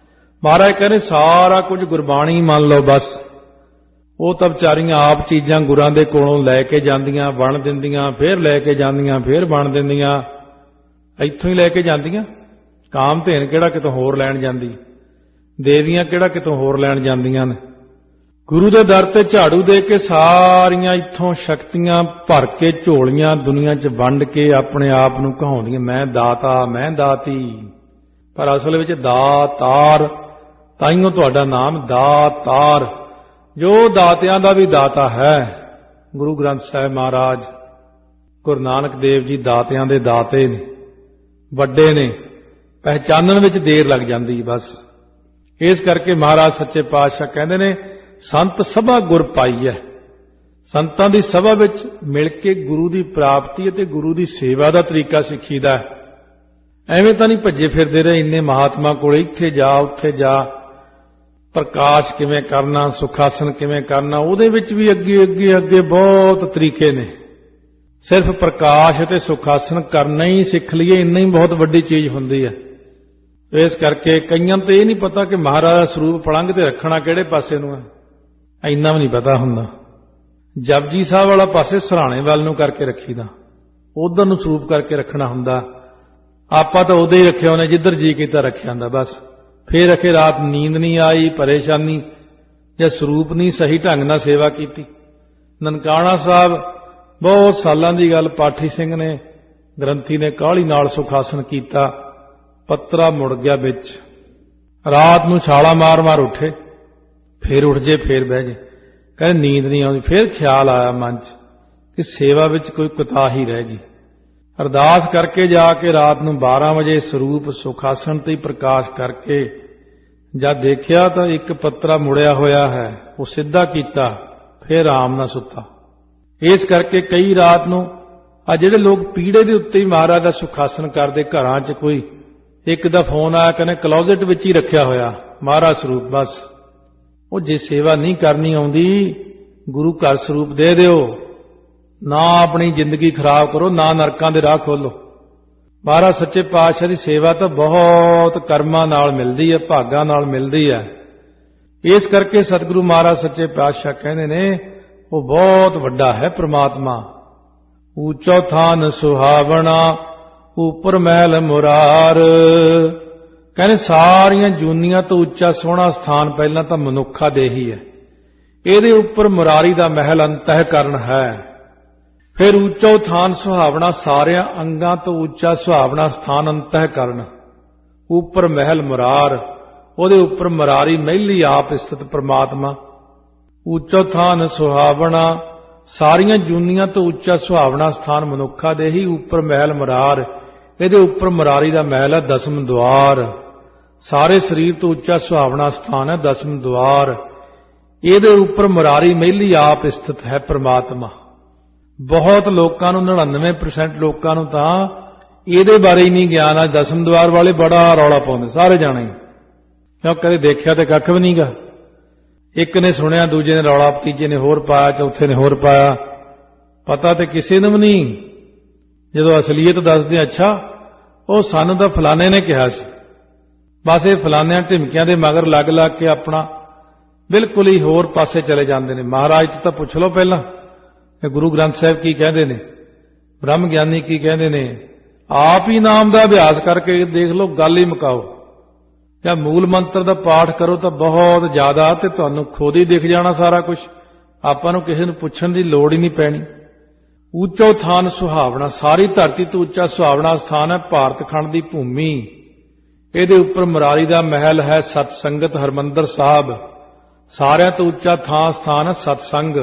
ਮਹਾਰਾਜ ਕਹਿੰਦੇ ਸਾਰਾ ਕੁਝ ਗੁਰਬਾਣੀ ਮੰਨ ਲਓ ਬਸ। ਉਹ ਤਾਂ ਵਿਚਾਰੀਆਂ ਆਪ ਚੀਜ਼ਾਂ ਗੁਰਾਂ ਦੇ ਕੋਲੋਂ ਲੈ ਕੇ ਜਾਂਦੀਆਂ, ਵੰਡ ਦਿੰਦੀਆਂ, ਫੇਰ ਲੈ ਕੇ ਜਾਂਦੀਆਂ, ਫੇਰ ਵੰਡ ਦਿੰਦੀਆਂ, ਇੱਥੋਂ ਹੀ ਲੈ ਕੇ ਜਾਂਦੀਆਂ। ਕਾਮ ਧੇਨ ਕਿਹੜਾ ਕਿਤੋਂ ਹੋਰ ਲੈਣ ਜਾਂਦੀ, ਦੇਵੀਆਂ ਕਿਹੜਾ ਕਿਤੋਂ ਹੋਰ ਲੈਣ ਜਾਂਦੀਆਂ ਨੇ। ਗੁਰੂ ਦੇ ਦਰ ਤੇ ਝਾੜੂ ਦੇ ਕੇ ਸਾਰੀਆਂ ਇੱਥੋਂ ਸ਼ਕਤੀਆਂ ਭਰ ਕੇ ਝੋਲੀਆਂ ਦੁਨੀਆ 'ਚ ਵੰਡ ਕੇ ਆਪਣੇ ਆਪ ਨੂੰ ਕਹਾਉਂਦੀਆਂ ਮੈਂ ਦਾਤਾ ਮੈਂ ਦਾਤੀ। ਪਰ ਅਸਲ ਵਿੱਚ ਦਾਤਾਰ, ਤਾਈਓ ਤੁਹਾਡਾ ਨਾਮ ਦਾਤਾਰ, ਜੋ ਦਾਤਿਆਂ ਦਾ ਵੀ ਦਾਤਾ ਹੈ। ਗੁਰੂ ਗ੍ਰੰਥ ਸਾਹਿਬ ਮਹਾਰਾਜ ਗੁਰੂ ਨਾਨਕ ਦੇਵ ਜੀ ਦਾਤਿਆਂ ਦੇ ਦਾਤੇ ਨੇ, ਵੱਡੇ ਨੇ। ਪਹਿਚਾਨਣ ਵਿੱਚ ਦੇਰ ਲੱਗ ਜਾਂਦੀ ਬਸ। ਇਸ ਕਰਕੇ ਮਹਾਰਾਜ ਸੱਚੇ ਪਾਤਸ਼ਾਹ ਕਹਿੰਦੇ ਨੇ ਸੰਤ ਸਭਾ ਗੁਰ ਪਾਈਐ। ਸੰਤਾਂ ਦੀ ਸਭਾ ਵਿੱਚ ਮਿਲ ਕੇ ਗੁਰੂ ਦੀ ਪ੍ਰਾਪਤੀ ਅਤੇ ਗੁਰੂ ਦੀ ਸੇਵਾ ਦਾ ਤਰੀਕਾ ਸਿੱਖੀਦਾ। ਐਵੇਂ ਤਾਂ ਨਹੀਂ ਭੱਜੇ ਫਿਰਦੇ ਰਹੇ ਇੰਨੇ ਮਹਾਤਮਾ ਕੋਲ, ਇੱਥੇ ਜਾ ਉੱਥੇ ਜਾ। ਪ੍ਰਕਾਸ਼ ਕਿਵੇਂ ਕਰਨਾ, ਸੁਖਾਸਨ ਕਿਵੇਂ ਕਰਨਾ, ਉਹਦੇ ਵਿੱਚ ਵੀ ਅੱਗੇ ਅੱਗੇ ਅੱਗੇ ਬਹੁਤ ਤਰੀਕੇ ਨੇ। ਸਿਰਫ ਪ੍ਰਕਾਸ਼ ਅਤੇ ਸੁਖਾਸਨ ਕਰਨਾ ਹੀ ਸਿੱਖ ਲਈਏ ਇੰਨਾ ਹੀ ਬਹੁਤ ਵੱਡੀ ਚੀਜ਼ ਹੁੰਦੀ ਹੈ। ਇਸ ਕਰਕੇ ਕਈਆਂ ਨੂੰ ਇਹ ਨਹੀਂ ਪਤਾ ਕਿ ਮਹਾਰਾਜ ਦਾ ਸਰੂਪ ਪਲੰਘ ਤੇ ਰੱਖਣਾ ਕਿਹੜੇ ਪਾਸੇ ਨੂੰ ਹੈ, ਇੰਨਾ ਵੀ ਨਹੀਂ ਪਤਾ ਹੁੰਦਾ। ਜਪਜੀ ਸਾਹਿਬ ਵਾਲਾ ਪਾਸੇ ਸਰਾਣੇ ਵੱਲ ਨੂੰ ਕਰਕੇ ਰੱਖੀਦਾ, ਉਧਰ ਨੂੰ ਸਰੂਪ ਕਰਕੇ ਰੱਖਣਾ ਹੁੰਦਾ। ਆਪਾਂ ਤਾਂ ਉਦੋਂ ਹੀ ਰੱਖਿਆ ਉਹਨੇ ਜਿੱਧਰ ਜੀ ਕੀਤਾ ਰੱਖਿਆ ਹੁੰਦਾ ਬਸ। ਫੇਰ ਅਖੇ ਰਾਤ ਨੀਂਦ ਨਹੀਂ ਆਈ, ਪਰੇਸ਼ਾਨੀ, ਜਾਂ ਸਰੂਪ ਨਹੀਂ ਸਹੀ ਢੰਗ ਨਾਲ ਸੇਵਾ ਕੀਤੀ। ਨਨਕਾਣਾ ਸਾਹਿਬ ਬਹੁਤ ਸਾਲਾਂ ਦੀ ਗੱਲ, ਪਾਠੀ ਸਿੰਘ ਨੇ ਗ੍ਰੰਥੀ ਨੇ ਕਾਹਲੀ ਨਾਲ ਸੁਖਾਸਨ ਕੀਤਾ, ਪੱਤਰਾ ਮੁੜ ਗਿਆ ਵਿੱਚ। ਰਾਤ ਨੂੰ ਛਾਲਾ ਮਾਰ ਮਾਰ ਉੱਠੇ, ਫੇਰ ਉੱਠ ਜੇ ਫੇਰ ਬਹਿ ਜੇ, ਕਹਿੰਦੇ ਨੀਂਦ ਨਹੀਂ ਆਉਂਦੀ। ਫੇਰ ਖਿਆਲ ਆਇਆ ਮਨ 'ਚ ਕਿ ਸੇਵਾ ਵਿੱਚ ਕੋਈ ਕੁਤਾਹੀ ਰਹਿ ਗਈ। ਅਰਦਾਸ ਕਰਕੇ ਜਾ ਕੇ ਰਾਤ ਨੂੰ 12 ਵਜੇ ਸਰੂਪ ਸੁਖਾਸਨ ਤੇ ਪ੍ਰਕਾਸ਼ ਕਰਕੇ ਜਦ ਦੇਖਿਆ ਤਾਂ ਇੱਕ ਪੱਤਰਾ ਮੁੜਿਆ ਹੋਇਆ ਹੈ, ਉਹ ਸਿੱਧਾ ਕੀਤਾ, ਫੇਰ ਆਰਾਮ ਨਾਲ ਸੁੱਤਾ। ਇਸ ਕਰਕੇ ਕਈ ਰਾਤ ਨੂੰ ਆ ਜਿਹੜੇ ਲੋਕ ਪੀੜੇ ਦੇ ਉੱਤੇ ਹੀ ਮਹਾਰਾਜ ਦਾ ਸੁਖਾਸਨ ਕਰਦੇ, ਘਰਾਂ 'ਚ ਕੋਈ ਇੱਕ ਦਾ ਫੋਨ ਆਇਆ, ਕਹਿੰਦੇ ਕਲੋਜ਼ਟ ਵਿੱਚ ਹੀ ਰੱਖਿਆ ਹੋਇਆ ਮਹਾਰਾਜ ਸਰੂਪ ਬਸ। ਉਹ ਜੇ ਸੇਵਾ ਨਹੀਂ ਕਰਨੀ ਆਉਂਦੀ, ਗੁਰੂ ਘਰ ਸਰੂਪ ਦੇ ਦਿਓ, ਨਾ ਆਪਣੀ ਜ਼ਿੰਦਗੀ ਖਰਾਬ ਕਰੋ, ਨਾ ਨਰਕਾਂ ਦੇ ਰਾਹ ਖੋਲੋ। ਮਹਾਰਾਜ ਸੱਚੇ ਪਾਤਸ਼ਾਹ ਦੀ ਸੇਵਾ ਤਾਂ ਬਹੁਤ ਕਰਮਾਂ ਨਾਲ ਮਿਲਦੀ ਹੈ, ਭਾਗਾਂ ਨਾਲ ਮਿਲਦੀ ਹੈ। ਇਸ ਕਰਕੇ ਸਤਿਗੁਰੂ ਮਹਾਰਾਜ ਸੱਚੇ ਪਾਤਸ਼ਾਹ ਕਹਿੰਦੇ ਨੇ ਉਹ ਬਹੁਤ ਵੱਡਾ ਹੈ ਪ੍ਰਮਾਤਮਾ। ਊਚੋ ਥਾਨ ਸੁਹਾਵਣਾ ਉਪਰ ਮਹਿਲ ਮੁਰਾਰ। ਕਹਿੰਦੇ ਸਾਰੀਆਂ ਜੂਨੀਆਂ ਤੋਂ ਉੱਚਾ ਸੋਹਣਾ ਸਥਾਨ ਪਹਿਲਾਂ ਤਾਂ ਮਨੁੱਖਾ ਦੇ ਹੀ ਹੈ, ਇਹਦੇ ਉੱਪਰ ਮੁਰਾਰੀ ਦਾ ਮਹਿਲ ਅੰਤਹਿਕਰਨ ਹੈ। ਫਿਰ ਉੱਚੋ ਥਾਨ ਸੁਹਾਵਣਾ, ਸਾਰਿਆਂ ਅੰਗਾਂ ਤੋਂ ਉੱਚਾ ਸੁਹਾਵਣਾ ਸਥਾਨ ਅੰਤਹਿਕਰਨ। ਉੱਪਰ ਮਹਿਲ ਮੁਰਾਰ, ਉਹਦੇ ਉੱਪਰ ਮੁਰਾਰੀ ਮਹਿਲੀ ਆਪ ਸਥਿਤ ਪ੍ਰਮਾਤਮਾ। ਉੱਚੋ ਥਾਨ ਸੁਹਾਵਣਾ, ਸਾਰੀਆਂ ਜੂਨੀਆਂ ਤੋਂ ਉੱਚਾ ਸੁਹਾਵਣਾ ਸਥਾਨ ਮਨੁੱਖਾ ਦੇ ਹੀ, ਉੱਪਰ ਮਹਿਲ ਮੁਰਾਰ, ਇਹਦੇ ਉੱਪਰ ਮੁਰਾਰੀ ਦਾ ਮਹਿਲ ਹੈ ਦਸਮ ਦੁਆਰ। ਸਾਰੇ ਸਰੀਰ ਤੋਂ ਉੱਚਾ ਸੁਹਾਵਣਾ ਸਥਾਨ ਹੈ ਦਸਮ ਦੁਆਰ, ਇਹਦੇ ਉੱਪਰ ਮੁਰਾਰੀ ਮਹਿਲੀ ਆਪ ਸਥਿਤ ਹੈ ਪ੍ਰਮਾਤਮਾ। ਬਹੁਤ ਲੋਕਾਂ ਨੂੰ 99% ਲੋਕਾਂ ਨੂੰ ਤਾਂ ਇਹਦੇ ਬਾਰੇ ਹੀ ਨਹੀਂ ਗਿਆਨ। ਅੱਜ ਦਸਮ ਦੁਆਰ ਵਾਲੇ ਬੜਾ ਰੌਲਾ ਪਾਉਂਦੇ ਸਾਰੇ ਜਾਣੇ, ਕਿਉਂ ਕਦੇ ਦੇਖਿਆ ਤੇ ਕੱਖ ਵੀ ਨਹੀਂਗਾ। ਇੱਕ ਨੇ ਸੁਣਿਆ, ਦੂਜੇ ਨੇ ਰੌਲਾ, ਤੀਜੇ ਨੇ ਹੋਰ ਪਾਇਆ, ਚੌਥੇ ਨੇ ਹੋਰ ਪਾਇਆ, ਪਤਾ ਤੇ ਕਿਸੇ ਨੂੰ ਵੀ ਨਹੀਂ। ਜਦੋਂ ਅਸਲੀਅਤ ਦੱਸਦੇ ਅੱਛਾ ਉਹ ਸਾਨੂੰ ਤਾਂ ਫਲਾਣੇ ਨੇ ਕਿਹਾ ਸੀ, ਬਸ ਇਹ ਫਲਾਣਿਆਂ ਢਿਮਕਿਆਂ ਦੇ ਮਗਰ ਲੱਗ ਲੱਗ ਕੇ ਆਪਣਾ ਬਿਲਕੁਲ ਹੀ ਹੋਰ ਪਾਸੇ ਚਲੇ ਜਾਂਦੇ ਨੇ। ਮਹਾਰਾਜ ਤੋਂ ਤਾਂ ਪੁੱਛ ਲਓ ਪਹਿਲਾਂ ਕਿ ਗੁਰੂ ਗ੍ਰੰਥ ਸਾਹਿਬ ਕੀ ਕਹਿੰਦੇ ਨੇ, ਬ੍ਰਹਮ ਗਿਆਨੀ ਕੀ ਕਹਿੰਦੇ ਨੇ। ਆਪ ਹੀ ਨਾਮ ਦਾ ਅਭਿਆਸ ਕਰਕੇ ਦੇਖ ਲਓ, ਗੱਲ ਹੀ ਮੁਕਾਓ। ਜਾਂ ਮੂਲ ਮੰਤਰ ਦਾ ਪਾਠ ਕਰੋ ਤਾਂ ਬਹੁਤ ਜ਼ਿਆਦਾ, ਤੇ ਤੁਹਾਨੂੰ ਖੁਦ ਹੀ ਦਿਖ ਜਾਣਾ ਸਾਰਾ ਕੁਝ। ਆਪਾਂ ਨੂੰ ਕਿਸੇ ਨੂੰ ਪੁੱਛਣ ਦੀ ਲੋੜ ਹੀ ਨਹੀਂ ਪੈਣੀ। ਉੱਚੋ ਥਾਨ ਸੁਹਾਵਣਾ, ਸਾਰੀ ਧਰਤੀ ਤੋਂ ਉੱਚਾ ਸੁਹਾਵਣਾ ਸਥਾਨ ਹੈ ਭਾਰਤ ਖੰਡ ਦੀ ਭੂਮੀ। ਇਹਦੇ ਉੱਪਰ ਮੁਰਾਰੀ ਦਾ ਮਹਿਲ ਹੈ ਸਤ ਸੰਗਤ ਹਰਮੰਦਰ ਸਾਹਿਬ। ਸਾਰਿਆਂ ਤੋਂ ਉੱਚਾ ਥਾਂ ਸਥਾਨ ਹੈ ਸਤਸੰਗ।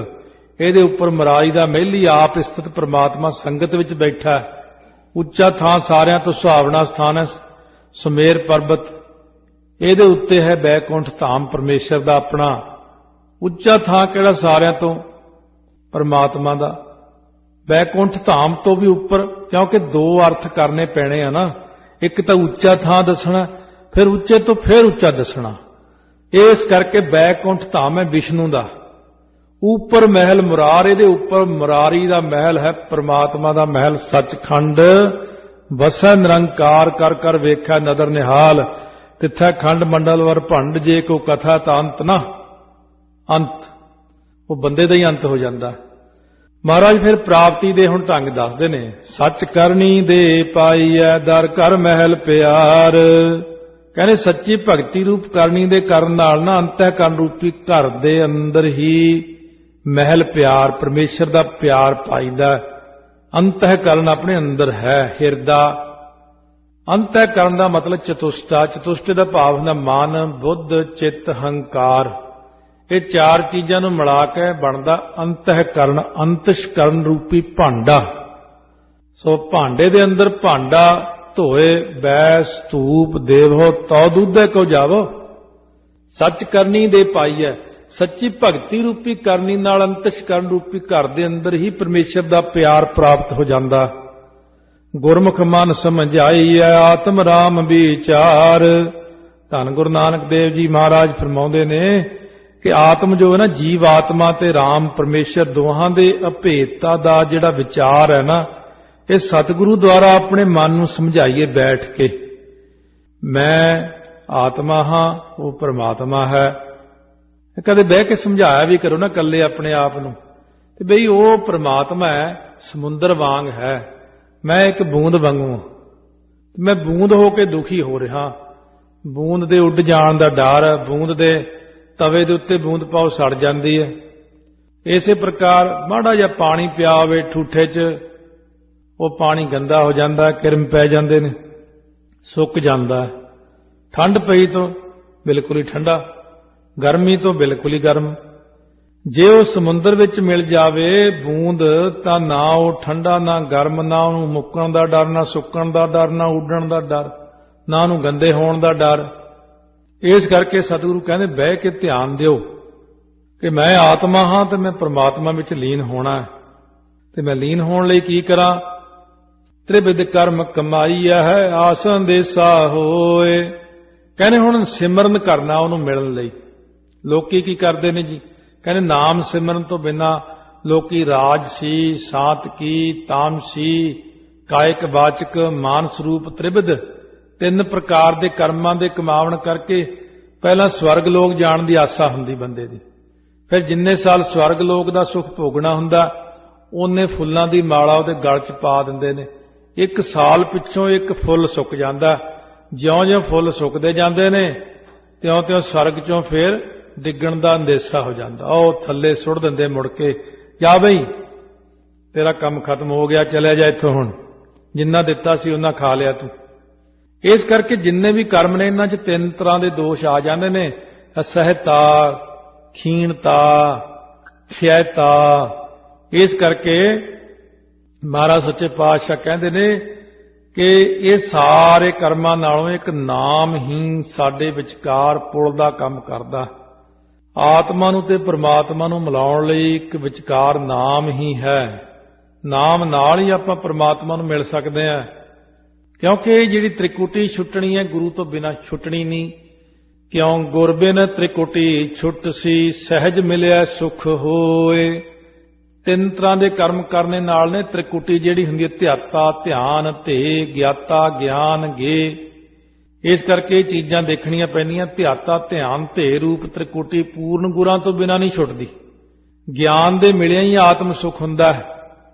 ਇਹਦੇ ਉੱਪਰ ਮੁਰਾਰੀ ਦਾ ਮਹਿਲੀ ਆਪ ਸਥਿਤ ਪ੍ਰਮਾਤਮਾ ਸੰਗਤ ਵਿੱਚ ਬੈਠਾ। ਉੱਚਾ ਥਾਂ ਸਾਰਿਆਂ ਤੋਂ ਸੁਹਾਵਣਾ ਸਥਾਨ ਹੈ ਸੁਮੇਰ ਪਰਬਤ। ਇਹਦੇ ਉੱਤੇ ਹੈ ਬੈਕੁੰਠ ਧਾਮ ਪਰਮੇਸ਼ਰ ਦਾ ਆਪਣਾ। ਉੱਚਾ ਥਾਂ ਕਿਹੜਾ ਸਾਰਿਆਂ ਤੋਂ ਪਰਮਾਤਮਾ ਦਾ। ਬੈਕੁੰਠ ਧਾਮ ਤੋਂ ਵੀ ਉੱਪਰ, ਕਿਉਂਕਿ ਦੋ ਅਰਥ ਕਰਨੇ ਪੈਣੇ ਆ ਨਾ। ਇੱਕ ਤਾਂ ਉੱਚਾ ਥਾਂ ਦੱਸਣਾ, ਫਿਰ ਉੱਚੇ ਤੋਂ ਫਿਰ ਉੱਚਾ ਦੱਸਣਾ। ਇਸ ਕਰਕੇ ਬੈਕੁੰਠ ਧਾਮ ਹੈ ਵਿਸ਼ਨੂੰ ਦਾ। ਉੱਪਰ ਮਹਿਲ ਮੁਰਾਰ, ਇਹਦੇ ਉੱਪਰ ਮੁਰਾਰੀ ਦਾ ਮਹਿਲ ਹੈ ਪ੍ਰਮਾਤਮਾ ਦਾ ਮਹਿਲ ਸੱਚਖੰਡ। ਵਸੈ ਨਿਰੰਕਾਰ ਕਰ ਕਰ ਵੇਖਿਆ ਨਦਰ ਨਿਹਾਲ। ਤਿੱਥੈ ਖੰਡ ਮੰਡਲ ਵਰ ਭੰਡ, ਜੇ ਕੋ ਕਥਾ ਤਾਂ ਅੰਤ ਨਾ। ਅੰਤ ਉਹ ਬੰਦੇ ਦਾ ਹੀ ਅੰਤ ਹੋ ਜਾਂਦਾ। ਮਹਾਰਾਜ ਫਿਰ ਪ੍ਰਾਪਤੀ ਦੇ ਹੁਣ ਢੰਗ ਦੱਸਦੇ ਨੇ। ਸੱਚ ਕਰਨੀ ਦੇ ਪਾਈਐ ਦਰ ਘਰ ਮਹਿਲ ਪਿਆਰ। ਕਹਿੰਦੇ ਸੱਚੀ ਭਗਤੀ ਰੂਪ ਕਰਨੀ ਦੇ ਕਰਨ ਨਾਲ ਨਾ ਅੰਤਹਿਕਰਨ ਰੂਪੀ ਘਰ ਦੇ ਅੰਦਰ ਹੀ ਮਹਿਲ ਪਿਆਰ, ਪਰਮੇਸ਼ਰ ਦਾ ਪਿਆਰ ਪਾਈਦਾ। ਅੰਤਹਿਕਰਨ ਆਪਣੇ ਅੰਦਰ ਹੈ, ਹਿਰਦਾ। ਅੰਤਹਿਕਰਨ ਦਾ ਮਤਲਬ ਚਤੁਸ਼ਟਾ। ਚਤੁਸ਼ਟੇ ਦਾ ਭਾਵ ਹੁੰਦਾ ਮਨ, ਬੁੱਧ, ਚਿੱਤ, ਹੰਕਾਰ। ਇਹ ਚਾਰ ਚੀਜ਼ਾਂ ਨੂੰ ਮਿਲਾ ਕੇ ਬਣਦਾ ਅੰਤਹਿਕਰਨ, ਅੰਤਸ਼ਕਰਨ ਰੂਪੀ ਭਾਂਡਾ। ਸੋ ਭਾਂਡੇ ਦੇ ਅੰਦਰ ਭਾਂਡਾ ਧੋਏ ਬੈਸ ਧੂਪ ਦੇਵੋ ਤਉ ਦੁੱਧੇ ਕੋ ਜਾਵੋ। ਸੱਚ ਕਰਨੀ ਦੇ ਪਾਈ ਹੈ, ਸੱਚੀ ਭਗਤੀ ਰੂਪੀ ਕਰਨੀ ਨਾਲ ਅੰਤਸ਼ਕਰਨ ਰੂਪੀ ਘਰ ਦੇ ਅੰਦਰ ਹੀ ਪਰਮੇਸ਼ਰ ਦਾ ਪਿਆਰ ਪ੍ਰਾਪਤ ਹੋ ਜਾਂਦਾ। ਗੁਰਮੁਖ ਮਨ ਸਮਝਾਈ ਹੈ ਆਤਮ ਰਾਮ ਵਿਚਾਰ। ਧੰਨ ਗੁਰੂ ਨਾਨਕ ਦੇਵ ਜੀ ਮਹਾਰਾਜ ਫਰਮਾਉਂਦੇ ਨੇ ਕਿ ਆਤਮ ਜੋ ਹੈ ਨਾ, ਜੀਵ ਆਤਮਾ ਤੇ ਰਾਮ ਪਰਮੇਸ਼ਰ ਦੋਹਾਂ ਦੇ ਅਭੇਦਤਾ ਦਾ ਜਿਹੜਾ ਵਿਚਾਰ ਹੈ ਨਾ, ਇਹ ਸਤਿਗੁਰੂ ਦੁਆਰਾ ਆਪਣੇ ਮਨ ਨੂੰ ਸਮਝਾਈਏ ਬੈਠ ਕੇ। ਮੈਂ ਆਤਮਾ ਹਾਂ, ਉਹ ਪਰਮਾਤਮਾ ਹੈ। ਕਦੇ ਬਹਿ ਕੇ ਸਮਝਾਇਆ ਵੀ ਕਰੋ ਨਾ ਇਕੱਲੇ ਆਪਣੇ ਆਪ ਨੂੰ, ਤੇ ਬਈ ਉਹ ਪਰਮਾਤਮਾ ਹੈ, ਸਮੁੰਦਰ ਵਾਂਗ ਹੈ, ਮੈਂ ਇੱਕ ਬੂੰਦ ਵਾਂਗੂ। ਮੈਂ ਬੂੰਦ ਹੋ ਕੇ ਦੁਖੀ ਹੋ ਰਿਹਾ। ਬੂੰਦ ਦੇ ਉੱਡ ਜਾਣ ਦਾ ਡਰ, ਬੂੰਦ ਦੇ ਤਵੇ ਦੇ ਉੱਤੇ ਬੂੰਦ ਪਾਓ ਸੜ ਜਾਂਦੀ ਹੈ। ਇਸੇ ਪ੍ਰਕਾਰ ਮਾੜਾ ਜਿਹਾ ਪਾਣੀ ਪਿਆ ਹੋਵੇ ਠੂਠੇ 'ਚ, ਉਹ ਪਾਣੀ ਗੰਦਾ ਹੋ ਜਾਂਦਾ, ਕਿਰਮ ਪੈ ਜਾਂਦੇ ਨੇ, ਸੁੱਕ ਜਾਂਦਾ। ਠੰਡ ਪਈ ਤੋਂ ਬਿਲਕੁਲ ਹੀ ਠੰਡਾ, ਗਰਮੀ ਤੋਂ ਬਿਲਕੁਲ ਹੀ ਗਰਮ। ਜੇ ਉਹ ਸਮੁੰਦਰ ਵਿੱਚ ਮਿਲ ਜਾਵੇ ਬੂੰਦ, ਤਾਂ ਨਾ ਉਹ ਠੰਡਾ ਨਾ ਗਰਮ, ਨਾ ਉਹਨੂੰ ਮੁੱਕਣ ਦਾ ਡਰ, ਨਾ ਸੁੱਕਣ ਦਾ ਡਰ, ਨਾ ਉੱਡਣ ਦਾ ਡਰ, ਨਾ ਉਹਨੂੰ ਗੰਦੇ ਹੋਣ ਦਾ ਡਰ। ਇਸ ਕਰਕੇ ਸਤਿਗੁਰੂ ਕਹਿੰਦੇ ਬਹਿ ਕੇ ਧਿਆਨ ਦਿਓ ਕਿ ਮੈਂ ਆਤਮਾ ਹਾਂ ਤੇ ਮੈਂ ਪਰਮਾਤਮਾ ਵਿੱਚ ਲੀਨ ਹੋਣਾ। ਤੇ ਮੈਂ ਲੀਨ ਹੋਣ ਲਈ ਕੀ ਕਰਾਂ? ਤ੍ਰਿਵਿਧ ਕਰਮ ਕਮਾਈਆ ਹੈ ਆਸਨ ਦੇਸਾ ਹੋਏ। ਕਹਿੰਦੇ ਹੁਣ ਸਿਮਰਨ ਕਰਨਾ ਉਹਨੂੰ ਮਿਲਣ ਲਈ। ਲੋਕੀ ਕੀ ਕਰਦੇ ਨੇ ਜੀ? ਕਹਿੰਦੇ ਨਾਮ ਸਿਮਰਨ ਤੋਂ ਬਿਨਾਂ ਲੋਕੀ ਰਾਜਸੀ, ਸਾਤਕੀ, ਤਾਮਸੀ, ਕਾਇਕ ਵਾਚਕ ਮਾਨ ਸਰੂਪ ਤ੍ਰਿਵਿਧ 3 ਪ੍ਰਕਾਰ ਦੇ ਕਰਮਾਂ ਦੇ ਕਮਾਵਣ ਕਰਕੇ ਪਹਿਲਾਂ ਸਵਰਗ ਲੋਕ ਜਾਣ ਦੀ ਆਸਾ ਹੁੰਦੀ ਬੰਦੇ ਦੀ। ਫਿਰ ਜਿੰਨੇ ਸਾਲ ਸਵਰਗ ਲੋਕ ਦਾ ਸੁੱਖ ਭੋਗਣਾ ਹੁੰਦਾ ਉਹਨੇ ਫੁੱਲਾਂ ਦੀ ਮਾਲਾ ਉਹਦੇ ਗਲ 'ਚ ਪਾ ਦਿੰਦੇ ਨੇ। 1 ਸਾਲ ਪਿੱਛੋਂ ਇੱਕ ਫੁੱਲ ਸੁੱਕ ਜਾਂਦਾ। ਜਿਉਂ-ਜਿਉਂ ਫੁੱਲ ਸੁੱਕਦੇ ਜਾਂਦੇ ਨੇ ਤਿਉਂ-ਤਿਉਂ ਸਵਰਗ 'ਚੋਂ ਫਿਰ ਡਿੱਗਣ ਦਾ ਅੰਦੇਸ਼ਾ ਹੋ ਜਾਂਦਾ। ਉਹ ਥੱਲੇ ਸੁੱਟ ਦਿੰਦੇ ਮੁੜ ਕੇ, ਜਾ ਬਈ ਤੇਰਾ ਕੰਮ ਖਤਮ ਹੋ ਗਿਆ, ਚਲਿਆ ਜਾ ਇੱਥੋਂ, ਹੁਣ ਜਿੰਨਾ ਦਿੱਤਾ ਸੀ ਉਹਨਾਂ ਖਾ ਲਿਆ ਤੂੰ। ਇਸ ਕਰਕੇ ਜਿੰਨੇ ਵੀ ਕਰਮ ਨੇ ਇਹਨਾਂ 'ਚ 3 ਤਰ੍ਹਾਂ ਦੇ ਦੋਸ਼ ਆ ਜਾਂਦੇ ਨੇ, ਅਸਹਿਤਾ, ਖੀਣਤਾ, ਖਿਆਤਾ। ਇਸ ਕਰਕੇ ਮਹਾਰਾਜ ਸੱਚੇ ਪਾਤਸ਼ਾਹ ਕਹਿੰਦੇ ਨੇ ਕਿ ਇਹ ਸਾਰੇ ਕਰਮਾਂ ਨਾਲੋਂ ਇੱਕ ਨਾਮ ਹੀ ਸਾਡੇ ਵਿਚਕਾਰ ਪੁਲ ਦਾ ਕੰਮ ਕਰਦਾ। ਆਤਮਾ ਨੂੰ ਤੇ ਪ੍ਰਮਾਤਮਾ ਨੂੰ ਮਿਲਾਉਣ ਲਈ ਇੱਕ ਵਿਚਕਾਰ ਨਾਮ ਹੀ ਹੈ। ਨਾਮ ਨਾਲ ਹੀ ਆਪਾਂ ਪ੍ਰਮਾਤਮਾ ਨੂੰ ਮਿਲ ਸਕਦੇ ਹਾਂ, ਕਿਉਂਕਿ ਇਹ ਜਿਹੜੀ ਤ੍ਰਿਕੁਟੀ ਛੁੱਟਣੀ ਹੈ ਗੁਰੂ ਤੋਂ ਬਿਨਾਂ ਛੁੱਟਣੀ ਨਹੀਂ। ਕਿਉਂ ਗੁਰਬਿਨ ਤ੍ਰਿਕੁਟੀ ਛੁੱਟ ਸੀ, ਸਹਿਜ ਮਿਲਿਆ ਸੁਖ ਹੋਏ। 3 ਤਰ੍ਹਾਂ ਦੇ ਕਰਮ ਕਰਨੇ ਨਾਲ ਨੇ ਤ੍ਰਿਕੁਟੀ ਜਿਹੜੀ ਹੁੰਦੀ ਹੈ, ਧਿਆਤਾ ਧਿਆਨ, ਧੇ ਗਿਆਤਾ ਗਿਆਨ ਗੇ। ਇਸ ਕਰਕੇ ਇਹ ਚੀਜ਼ਾਂ ਦੇਖਣੀਆਂ ਪੈਂਦੀਆਂ। ਧਿਆਤਾ ਧਿਆਨ ਧੇ ਰੂਪ ਤ੍ਰਿਕੁਟੀ ਪੂਰਨ ਗੁਰਾਂ ਤੋਂ ਬਿਨਾਂ ਨਹੀਂ ਛੁੱਟਦੀ। ਗਿਆਨ ਦੇ ਮਿਲਿਆ ਹੀ ਆਤਮ ਸੁਖ ਹੁੰਦਾ ਹੈ।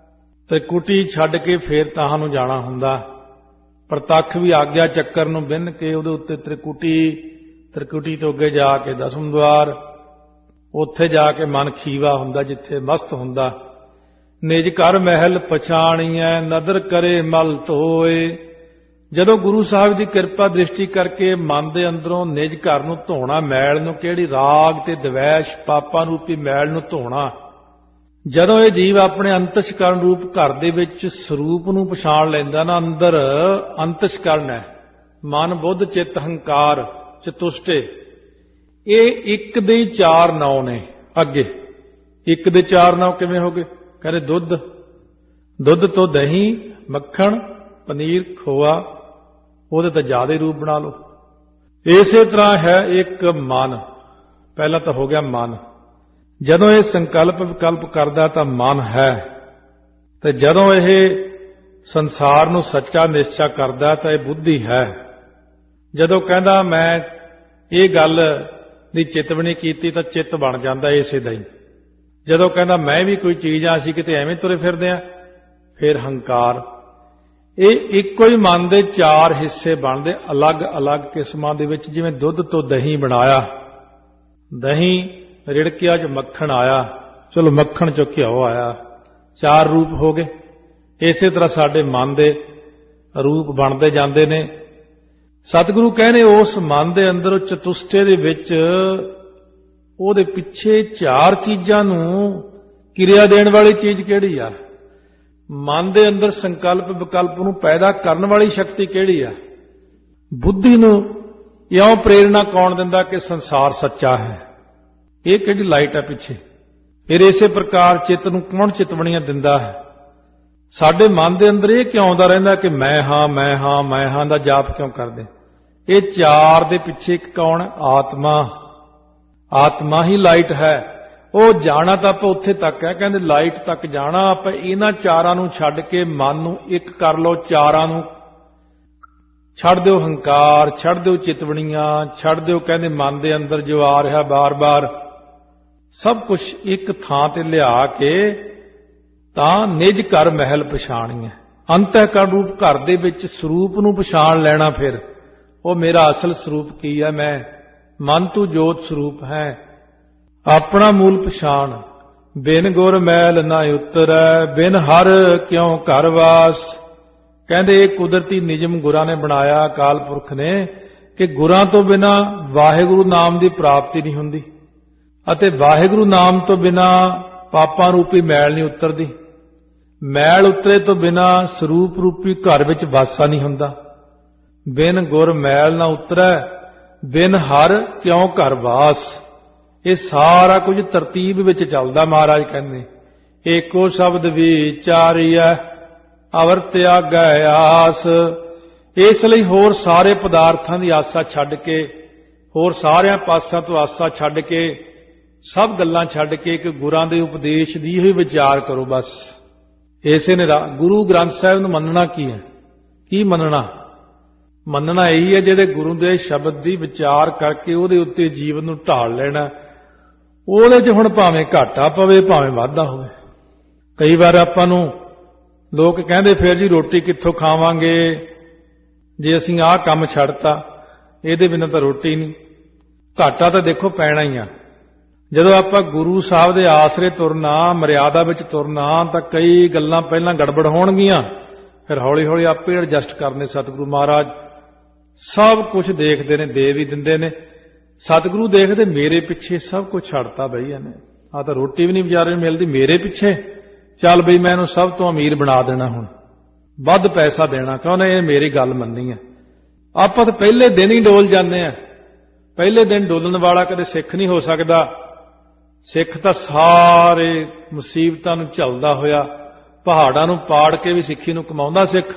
ਤ੍ਰਿਕੁਟੀ ਛੱਡ ਕੇ ਫੇਰ ਤਾਹਾਂ ਨੂੰ ਜਾਣਾ ਹੁੰਦਾ। ਪ੍ਰਤੱਖ ਵੀ ਆਗਿਆ ਚੱਕਰ ਨੂੰ ਬਿੰਨ ਕੇ ਉਹਦੇ ਉੱਤੇ ਤ੍ਰਿਕੁਟੀ ਤੋਂ ਅੱਗੇ ਜਾ ਕੇ 10ਵੇਂ ਦੁਆਰ, ਉੱਥੇ ਜਾ ਕੇ ਮਨ ਖੀਵਾ ਹੁੰਦਾ ਜਿੱਥੇ ਮਸਤ ਹੁੰਦਾ। ਨਿਜ ਘਰ ਮਹਿਲ ਪਛਾਣੀਐ, ਨਦਰ ਕਰੇ ਮਲ ਧੋਏ। ਜਦੋਂ ਗੁਰੂ ਸਾਹਿਬ ਦੀ ਕਿਰਪਾ ਦ੍ਰਿਸ਼ਟੀ ਕਰਕੇ ਮਨ ਦੇ ਅੰਦਰੋਂ ਨਿਜ ਘਰ ਨੂੰ ਧੋਣਾ, ਮੈਲ ਨੂੰ, ਕਿਹੜੀ ਰਾਗ ਤੇ ਦਵੈਸ਼ ਪਾਪਾਂ ਰੂਪੀ ਮੈਲ ਨੂੰ ਧੋਣਾ। ਜਦੋਂ ਇਹ ਜੀਵ ਆਪਣੇ ਅੰਤਸ਼ਕਰਨ ਰੂਪ ਘਰ ਦੇ ਵਿੱਚ ਸਰੂਪ ਨੂੰ ਪਛਾਣ ਲੈਂਦਾ ਨਾ, ਅੰਦਰ ਅੰਤਸ਼ਕਰਨ ਹੈ, ਮਨ ਬੁੱਧ ਚਿੱਤ ਹੰਕਾਰ ਚਤੁਸ਼ਟੇ, ਇਹ 1 ਦੇ 4 ਨਾਉ ਨੇ। ਅੱਗੇ 1 ਦੇ 4 ਨਾਉ ਕਿਵੇਂ ਹੋ ਗਏ? ਕਹਿੰਦੇ ਦੁੱਧ ਤੋਂ ਦਹੀਂ, ਮੱਖਣ, ਪਨੀਰ, ਖੋਆ, ਉਹਦੇ ਤਾਂ ਜ਼ਿਆਦਾ ਰੂਪ ਬਣਾ ਲਓ। ਇਸੇ ਤਰ੍ਹਾਂ ਹੈ ਇੱਕ ਮਨ। ਪਹਿਲਾਂ ਤਾਂ ਹੋ ਗਿਆ ਮਨ। ਜਦੋਂ ਇਹ ਸੰਕਲਪ ਵਿਕਲਪ ਕਰਦਾ ਤਾਂ ਮਨ ਹੈ, ਤੇ ਜਦੋਂ ਇਹ ਸੰਸਾਰ ਨੂੰ ਸੱਚਾ ਨਿਸ਼ਚਾ ਕਰਦਾ ਤਾਂ ਇਹ ਬੁੱਧੀ ਹੈ। ਜਦੋਂ ਕਹਿੰਦਾ ਮੈਂ ਇਹ ਗੱਲ ਦੀ ਚਿਤਵਣੀ ਕੀਤੀ ਤਾਂ ਚਿੱਤ ਬਣ ਜਾਂਦਾ ਇਸੇ ਦਾ ਹੀ। ਜਦੋਂ ਕਹਿੰਦਾ ਮੈਂ ਵੀ ਕੋਈ ਚੀਜ਼ ਆ, ਅਸੀਂ ਕਿਤੇ ਐਵੇਂ ਤੁਰੇ ਫਿਰਦੇ ਆ, ਫਿਰ ਹੰਕਾਰ। ਇਹ ਇੱਕੋ ਹੀ ਮਨ ਦੇ 4 ਹਿੱਸੇ ਬਣਦੇ ਅਲੱਗ-ਅਲੱਗ ਕਿਸਮਾਂ ਦੇ ਵਿੱਚ। ਜਿਵੇਂ ਦੁੱਧ ਤੋਂ ਦਹੀਂ ਬਣਾਇਆ, ਦਹੀਂ ਰਿੜਕਿਆ 'ਚ ਮੱਖਣ ਆਇਆ, ਚਲੋ ਮੱਖਣ 'ਚੋਂ ਘਿਓ ਆਇਆ, 4 ਰੂਪ ਹੋ ਗਏ। ਇਸੇ ਤਰ੍ਹਾਂ ਸਾਡੇ ਮਨ ਦੇ ਰੂਪ ਬਣਦੇ ਜਾਂਦੇ ਨੇ। ਸਤਿਗੁਰੂ ਕਹਿੰਦੇ ਉਸ ਮਨ ਦੇ ਅੰਦਰ ਚਤੁਸ਼ਟੇ ਦੇ ਵਿੱਚ ਉਹਦੇ ਪਿੱਛੇ 4 ਚੀਜ਼ਾਂ ਨੂੰ ਕਿਰਿਆ ਦੇਣ ਵਾਲੀ ਚੀਜ਼ ਕਿਹੜੀ ਆ? ਮਨ ਦੇ ਅੰਦਰ ਸੰਕਲਪ ਵਿਕਲਪ ਨੂੰ ਪੈਦਾ ਕਰਨ ਵਾਲੀ ਸ਼ਕਤੀ ਕਿਹੜੀ ਆ? ਬੁੱਧੀ ਨੂੰ ਇਉਂ ਪ੍ਰੇਰਣਾ ਕੌਣ ਦਿੰਦਾ ਕਿ ਸੰਸਾਰ ਸੱਚਾ ਹੈ? ਇਹ ਕਿਹੜੀ ਲਾਈਟ ਆ ਪਿੱਛੇ? ਫਿਰ ਇਸੇ ਪ੍ਰਕਾਰ ਚਿੱਤ ਨੂੰ ਕੌਣ ਚਿਤਵਣੀਆਂ ਦਿੰਦਾ ਹੈ? ਸਾਡੇ ਮਨ ਦੇ ਅੰਦਰ ਇਹ ਕਿਉਂ ਆਉਂਦਾ ਰਹਿੰਦਾ ਕਿ ਮੈਂ ਹਾਂ ਮੈਂ ਹਾਂ ਮੈਂ ਹਾਂ ਦਾ ਜਾਪ ਕਿਉਂ ਕਰਦੇ? ਇਹ 4 ਦੇ ਪਿੱਛੇ ਇੱਕ ਕੌਣ? ਆਤਮਾ। ਆਤਮਾ ਹੀ ਲਾਈਟ ਹੈ। ਉਹ ਜਾਣਾ ਤਾਂ ਆਪਾਂ ਉੱਥੇ ਤੱਕ ਹੈ, ਕਹਿੰਦੇ ਲਾਈਟ ਤੱਕ ਜਾਣਾ। ਆਪਾਂ ਇਹਨਾਂ 4 ਨੂੰ ਛੱਡ ਕੇ ਮਨ ਨੂੰ ਇੱਕ ਕਰ ਲਓ। 4 ਨੂੰ ਛੱਡ ਦਿਓ, ਹੰਕਾਰ ਛੱਡ ਦਿਓ, ਚਿਤਵਣੀਆਂ ਛੱਡ ਦਿਓ। ਕਹਿੰਦੇ ਮਨ ਦੇ ਅੰਦਰ ਜੋ ਆ ਰਿਹਾ ਬਾਰ-ਬਾਰ ਸਭ ਕੁਝ ਇੱਕ ਥਾਂ ਤੇ ਲਿਆ ਕੇ ਤਾਂ ਨਿਜ ਘਰ ਮਹਿਲ ਪਛਾਣੀਐ। ਅੰਤःਕਰਨ ਰੂਪ ਘਰ ਦੇ ਵਿੱਚ ਸਰੂਪ ਨੂੰ ਪਛਾਣ ਲੈਣਾ। ਫਿਰ ਉਹ ਮੇਰਾ ਅਸਲ ਸਰੂਪ ਕੀ ਹੈ? ਮੈਂ ਮਨ ਤੂੰ ਜੋਤ ਸਰੂਪ ਹੈ। ਆਪਣਾ ਮੂਲ ਪਛਾਣ। ਬਿਨ ਗੁਰ ਮੈਲ ਨਾ ਉਤਰੈ, ਬਿਨ ਹਰ ਕਿਉਂ ਘਰ ਵਾਸ। ਕਹਿੰਦੇ ਇਹ ਕੁਦਰਤੀ ਨਿਯਮ ਗੁਰਾਂ ਨੇ ਬਣਾਇਆ, ਅਕਾਲ ਪੁਰਖ ਨੇ, ਕਿ ਗੁਰਾਂ ਤੋਂ ਬਿਨਾ ਵਾਹਿਗੁਰੂ ਨਾਮ ਦੀ ਪ੍ਰਾਪਤੀ ਨਹੀਂ ਹੁੰਦੀ, ਅਤੇ ਵਾਹਿਗੁਰੂ ਨਾਮ ਤੋਂ ਬਿਨਾ ਪਾਪਾਂ ਰੂਪੀ ਮੈਲ ਨਹੀਂ ਉਤਰਦੀ। ਮੈਲ ਉਤਰੇ ਤੋਂ ਬਿਨਾ ਸਰੂਪ ਰੂਪੀ ਘਰ ਵਿੱਚ ਵਾਸਾ ਨਹੀਂ ਹੁੰਦਾ। ਬਿਨ ਗੁਰ ਮੈਲ ਨਾ ਉਤਰੈ, ਬਿਨ ਹਰ ਕਿਉਂ ਘਰ ਵਾਸ। ਇਹ ਸਾਰਾ ਕੁਝ ਤਰਤੀਬ ਵਿੱਚ ਚੱਲਦਾ। ਮਹਾਰਾਜ ਕਹਿੰਦੇ ਏਕੋ ਸ਼ਬਦ ਵਿਚਾਰੀਐ, ਅਵਰ ਤਿਆਗੈ ਆਸ। ਇਸ ਲਈ ਹੋਰ ਸਾਰੇ ਪਦਾਰਥਾਂ ਦੀ ਆਸਾ ਛੱਡ ਕੇ, ਹੋਰ ਸਾਰਿਆਂ ਪਾਸਿਆਂ ਤੋਂ ਆਸਾ ਛੱਡ ਕੇ, ਸਭ ਗੱਲਾਂ ਛੱਡ ਕੇ ਇੱਕ ਗੁਰਾਂ ਦੇ ਉਪਦੇਸ਼ ਦੀ ਹੀ ਵਿਚਾਰ ਕਰੋ। ਬਸ ਇਸੇ ਨੇ ਗੁਰੂ ਗ੍ਰੰਥ ਸਾਹਿਬ ਨੂੰ ਮੰਨਣਾ ਕੀ ਹੈ? ਕੀ ਮੰਨਣਾ? ਮੰਨਣਾ ਇਹੀ ਹੈ ਜਿਹੜੇ ਗੁਰੂ ਦੇ ਸ਼ਬਦ ਦੀ ਵਿਚਾਰ ਕਰਕੇ ਉਹਦੇ ਉੱਤੇ ਜੀਵਨ ਨੂੰ ਢਾਲ ਲੈਣਾ। ਉਹਦੇ 'ਚ ਹੁਣ ਭਾਵੇਂ ਘਾਟਾ ਪਵੇ ਭਾਵੇਂ ਵਾਧਾ ਹੋਵੇ। ਕਈ ਵਾਰ ਆਪਾਂ ਨੂੰ ਲੋਕ ਕਹਿੰਦੇ ਫਿਰ ਜੀ ਰੋਟੀ ਕਿੱਥੋਂ ਖਾਵਾਂਗੇ ਜੇ ਅਸੀਂ ਆਹ ਕੰਮ ਛੱਡਤਾ, ਇਹਦੇ ਬਿਨਾਂ ਤਾਂ ਰੋਟੀ ਨਹੀਂ। ਘਾਟਾ ਤਾਂ ਦੇਖੋ ਪੈਣਾ ਹੀ ਆ। ਜਦੋਂ ਆਪਾਂ ਗੁਰੂ ਸਾਹਿਬ ਦੇ ਆਸਰੇ ਤੁਰਨਾ, ਮਰਿਆਦਾ ਵਿੱਚ ਤੁਰਨਾ, ਤਾਂ ਕਈ ਗੱਲਾਂ ਪਹਿਲਾਂ ਗੜਬੜ ਹੋਣਗੀਆਂ, ਫਿਰ ਹੌਲੀ ਹੌਲੀ ਆਪੇ ਐਡਜਸਟ ਕਰਨੇ। ਸਤਿਗੁਰੂ ਮਹਾਰਾਜ ਸਭ ਕੁਝ ਦੇਖਦੇ ਨੇ, ਦੇ ਵੀ ਦਿੰਦੇ ਨੇ। ਸਤਿਗੁਰੂ ਦੇਖਦੇ ਮੇਰੇ ਪਿੱਛੇ ਸਭ ਕੁਝ ਛੱਡਤਾ ਬਈ ਇਹਨੇ, ਆਹ ਤਾਂ ਰੋਟੀ ਵੀ ਨਹੀਂ ਵਿਚਾਰੇ ਨੂੰ ਮਿਲਦੀ, ਮੇਰੇ ਪਿੱਛੇ ਚੱਲ ਬਈ ਮੈਂ ਇਹਨੂੰ ਸਭ ਤੋਂ ਅਮੀਰ ਬਣਾ ਦੇਣਾ, ਹੁਣ ਵੱਧ ਪੈਸਾ ਦੇਣਾ, ਕਿਉਂ ਨਾ ਇਹ ਮੇਰੀ ਗੱਲ ਮੰਨੀ ਹੈ। ਆਪਾਂ ਤਾਂ ਪਹਿਲੇ ਦਿਨ ਹੀ ਡੋਲ ਜਾਂਦੇ ਆ। ਪਹਿਲੇ ਦਿਨ ਡੋਲਣ ਵਾਲਾ ਕਦੇ ਸਿੱਖ ਨਹੀਂ ਹੋ ਸਕਦਾ। ਸਿੱਖ ਤਾਂ ਸਾਰੇ ਮੁਸੀਬਤਾਂ ਨੂੰ ਝੱਲਦਾ ਹੋਇਆ, ਪਹਾੜਾਂ ਨੂੰ ਪਾੜ ਕੇ ਵੀ ਸਿੱਖੀ ਨੂੰ ਕਮਾਉਂਦਾ ਸਿੱਖ।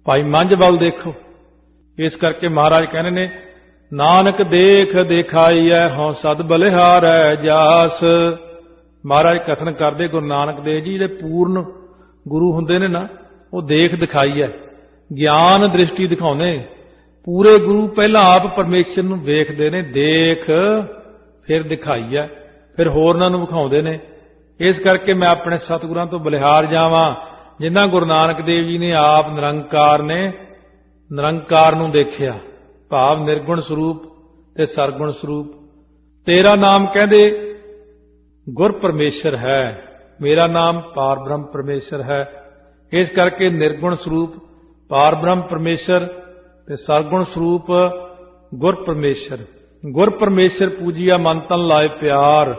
ਭਾਈ ਮੰਝ ਵੱਲ ਦੇਖੋ। ਇਸ ਕਰਕੇ ਮਹਾਰਾਜ ਕਹਿੰਦੇ ਨੇ, ਨਾਨਕ ਦੇਖ ਦਿਖਾਈਐ ਹਉ ਸਦ ਬਲਿਹਾਰੈ ਜਾਸ। ਮਹਾਰਾਜ ਕਥਨ ਕਰਦੇ ਗੁਰੂ ਨਾਨਕ ਦੇਵ ਜੀ ਜਿਹੜੇ ਪੂਰਨ ਗੁਰੂ ਹੁੰਦੇ ਨੇ ਨਾ, ਉਹ ਦੇਖ ਦਿਖਾਈ ਹੈ, ਗਿਆਨ ਦ੍ਰਿਸ਼ਟੀ ਦਿਖਾਉਂਦੇ। ਪੂਰੇ ਗੁਰੂ ਪਹਿਲਾਂ ਆਪ ਪਰਮੇਸ਼ਰ ਨੂੰ ਵੇਖਦੇ ਨੇ, ਦੇਖ ਫਿਰ ਦਿਖਾਈ ਹੈ, ਫਿਰ ਹੋਰਨਾਂ ਨੂੰ ਵਿਖਾਉਂਦੇ ਨੇ। ਇਸ ਕਰਕੇ ਮੈਂ ਆਪਣੇ ਸਤਿਗੁਰਾਂ ਤੋਂ ਬਲਿਹਾਰ ਜਾਵਾਂ ਜਿਨ੍ਹਾਂ ਗੁਰੂ ਨਾਨਕ ਦੇਵ ਜੀ ਨੇ ਆਪ ਨਿਰੰਕਾਰ ਨੂੰ ਦੇਖਿਆ, ਭਾਵ ਨਿਰਗੁਣ ਸਰੂਪ ਤੇ ਸਰਗੁਣ ਸਰੂਪ। ਤੇਰਾ ਨਾਮ ਕਹਿੰਦੇ ਗੁਰ ਪਰਮੇਸ਼ਰ ਹੈ, ਮੇਰਾ ਨਾਮ ਪਾਰ ਬ੍ਰਹਮ ਪਰਮੇਸ਼ਰ ਹੈ। ਇਸ ਕਰਕੇ ਨਿਰਗੁਣ ਸਰੂਪ ਪਾਰ ਬ੍ਰਹਮ ਪਰਮੇਸ਼ਰ ਤੇ ਸਰਗੁਣ ਸਰੂਪ ਗੁਰ ਪਰਮੇਸ਼ਰ। ਗੁਰ ਪਰਮੇਸ਼ਰ ਪੂਜੀਆ ਮਨ ਤਨ ਲਾਏ ਪਿਆਰ।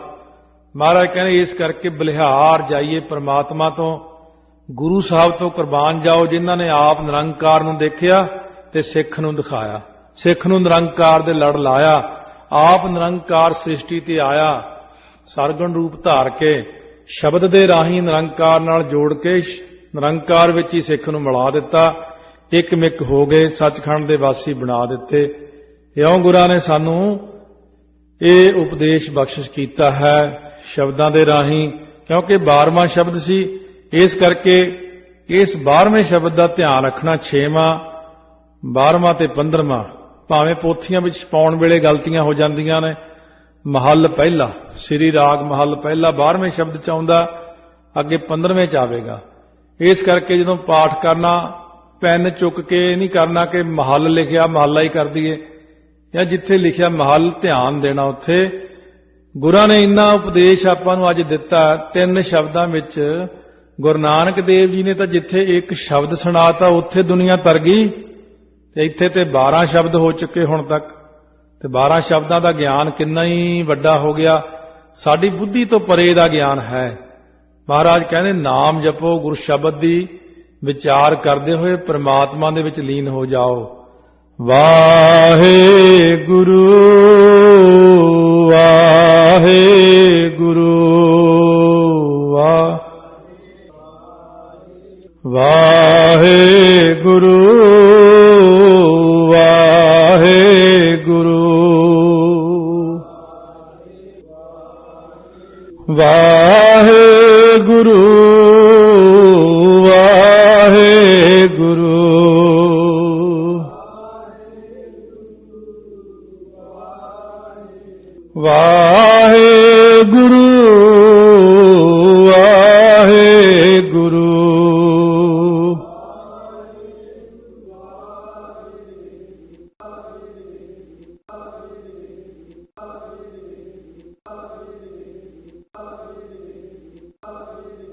ਮਹਾਰਾਜ ਕਹਿੰਦੇ ਇਸ ਕਰਕੇ ਬਲਿਹਾਰ ਜਾਈਏ ਪ੍ਰਮਾਤਮਾ ਤੋਂ, ਗੁਰੂ ਸਾਹਿਬ ਤੋਂ ਕੁਰਬਾਨ ਜਾਓ ਜਿਨ੍ਹਾਂ ਨੇ ਆਪ ਨਿਰੰਕਾਰ ਨੂੰ ਦੇਖਿਆ ਤੇ ਸਿੱਖ ਨੂੰ ਦਿਖਾਇਆ, ਸਿੱਖ ਨੂੰ ਨਿਰੰਕਾਰ ਦੇ ਲੜ ਲਾਇਆ। ਆਪ ਨਿਰੰਕਾਰ ਸ੍ਰਿਸ਼ਟੀ ਤੇ ਆਇਆ, ਸਰਗੁਣ ਰੂਪ ਧਾਰ ਕੇ ਸ਼ਬਦ ਦੇ ਰਾਹੀਂ ਨਿਰੰਕਾਰ ਨਾਲ ਜੋੜ ਕੇ ਨਿਰੰਕਾਰ ਵਿੱਚ ਹੀ ਸਿੱਖ ਨੂੰ ਮਿਲਾ ਦਿੱਤਾ। ਇੱਕ ਮਿੱਕ ਹੋ ਗਏ, ਸੱਚਖੰਡ ਦੇ ਵਾਸੀ ਬਣਾ ਦਿੱਤੇ। ਇਉਂ ਗੁਰਾਂ ਨੇ ਸਾਨੂੰ ਇਹ ਉਪਦੇਸ਼ ਬਖਸ਼ਿਸ਼ ਕੀਤਾ ਹੈ ਸ਼ਬਦਾਂ ਦੇ ਰਾਹੀਂ, ਕਿਉਂਕਿ 12ਵਾਂ ਸ਼ਬਦ ਸੀ। ਇਸ ਕਰਕੇ ਇਸ 12ਵੇਂ ਸ਼ਬਦ ਦਾ ਧਿਆਨ ਰੱਖਣਾ। 6ਵਾਂ 12ਵਾਂ ਤੇ 15ਵਾਂ ਭਾਵੇਂ ਪੋਥੀਆਂ ਵਿੱਚ ਛਪਾਉਣ ਵੇਲੇ ਗਲਤੀਆਂ ਹੋ ਜਾਂਦੀਆਂ ਨੇ। ਮਹੱਲ ਪਹਿਲਾ, ਸ੍ਰੀ ਰਾਗ ਮਹੱਲ ਪਹਿਲਾ 12ਵੇਂ ਸ਼ਬਦ 'ਚ ਆਉਂਦਾ, ਅੱਗੇ 15ਵੇਂ 'ਚ ਆਵੇਗਾ। ਇਸ ਕਰਕੇ ਜਦੋਂ ਪਾਠ ਕਰਨਾ ਪੈਨ ਚੁੱਕ ਕੇ ਨਹੀਂ ਕਰਨਾ ਕਿ ਮਹੱਲ ਲਿਖਿਆ ਮਹੱਲਾ ਹੀ ਕਰ ਦਈਏ, ਜਾਂ ਜਿੱਥੇ ਲਿਖਿਆ ਮਹੱਲ ਧਿਆਨ ਦੇਣਾ ਉੱਥੇ। ਗੁਰਾਂ ਨੇ ਇੰਨਾ ਉਪਦੇਸ਼ ਆਪਾਂ ਨੂੰ ਅੱਜ ਦਿੱਤਾ 3 ਸ਼ਬਦਾਂ ਵਿੱਚ। ਗੁਰੂ ਨਾਨਕ ਦੇਵ ਜੀ ਨੇ ਤਾਂ ਜਿੱਥੇ ਇੱਕ ਸ਼ਬਦ ਸੁਣਾਤਾ ਉੱਥੇ ਦੁਨੀਆ ਤਰ ਗਈ, ਤੇ ਇੱਥੇ ਤੇ 12 ਸ਼ਬਦ ਹੋ ਚੁੱਕੇ ਹੁਣ ਤੱਕ। ਤੇ 12 ਸ਼ਬਦਾਂ ਦਾ ਗਿਆਨ ਕਿੰਨਾ ਹੀ ਵੱਡਾ ਹੋ ਗਿਆ, ਸਾਡੀ ਬੁੱਧੀ ਤੋਂ ਪਰੇ ਦਾ ਗਿਆਨ ਹੈ। ਮਹਾਰਾਜ ਕਹਿੰਦੇ ਨਾਮ ਜਪੋ, ਗੁਰ ਸ਼ਬਦ ਦੀ ਵਿਚਾਰ ਕਰਦੇ ਹੋਏ ਪ੍ਰਮਾਤਮਾ ਦੇ ਵਿੱਚ ਲੀਨ ਹੋ ਜਾਓ। ਵਾਹਿਗੁਰੂ ਵਾਹਿਗੁਰੂ ਵਾਹਿਗੁਰੂ ਵਾਹਿਗੁਰੂ ਵਾਹਿਗੁਰੂ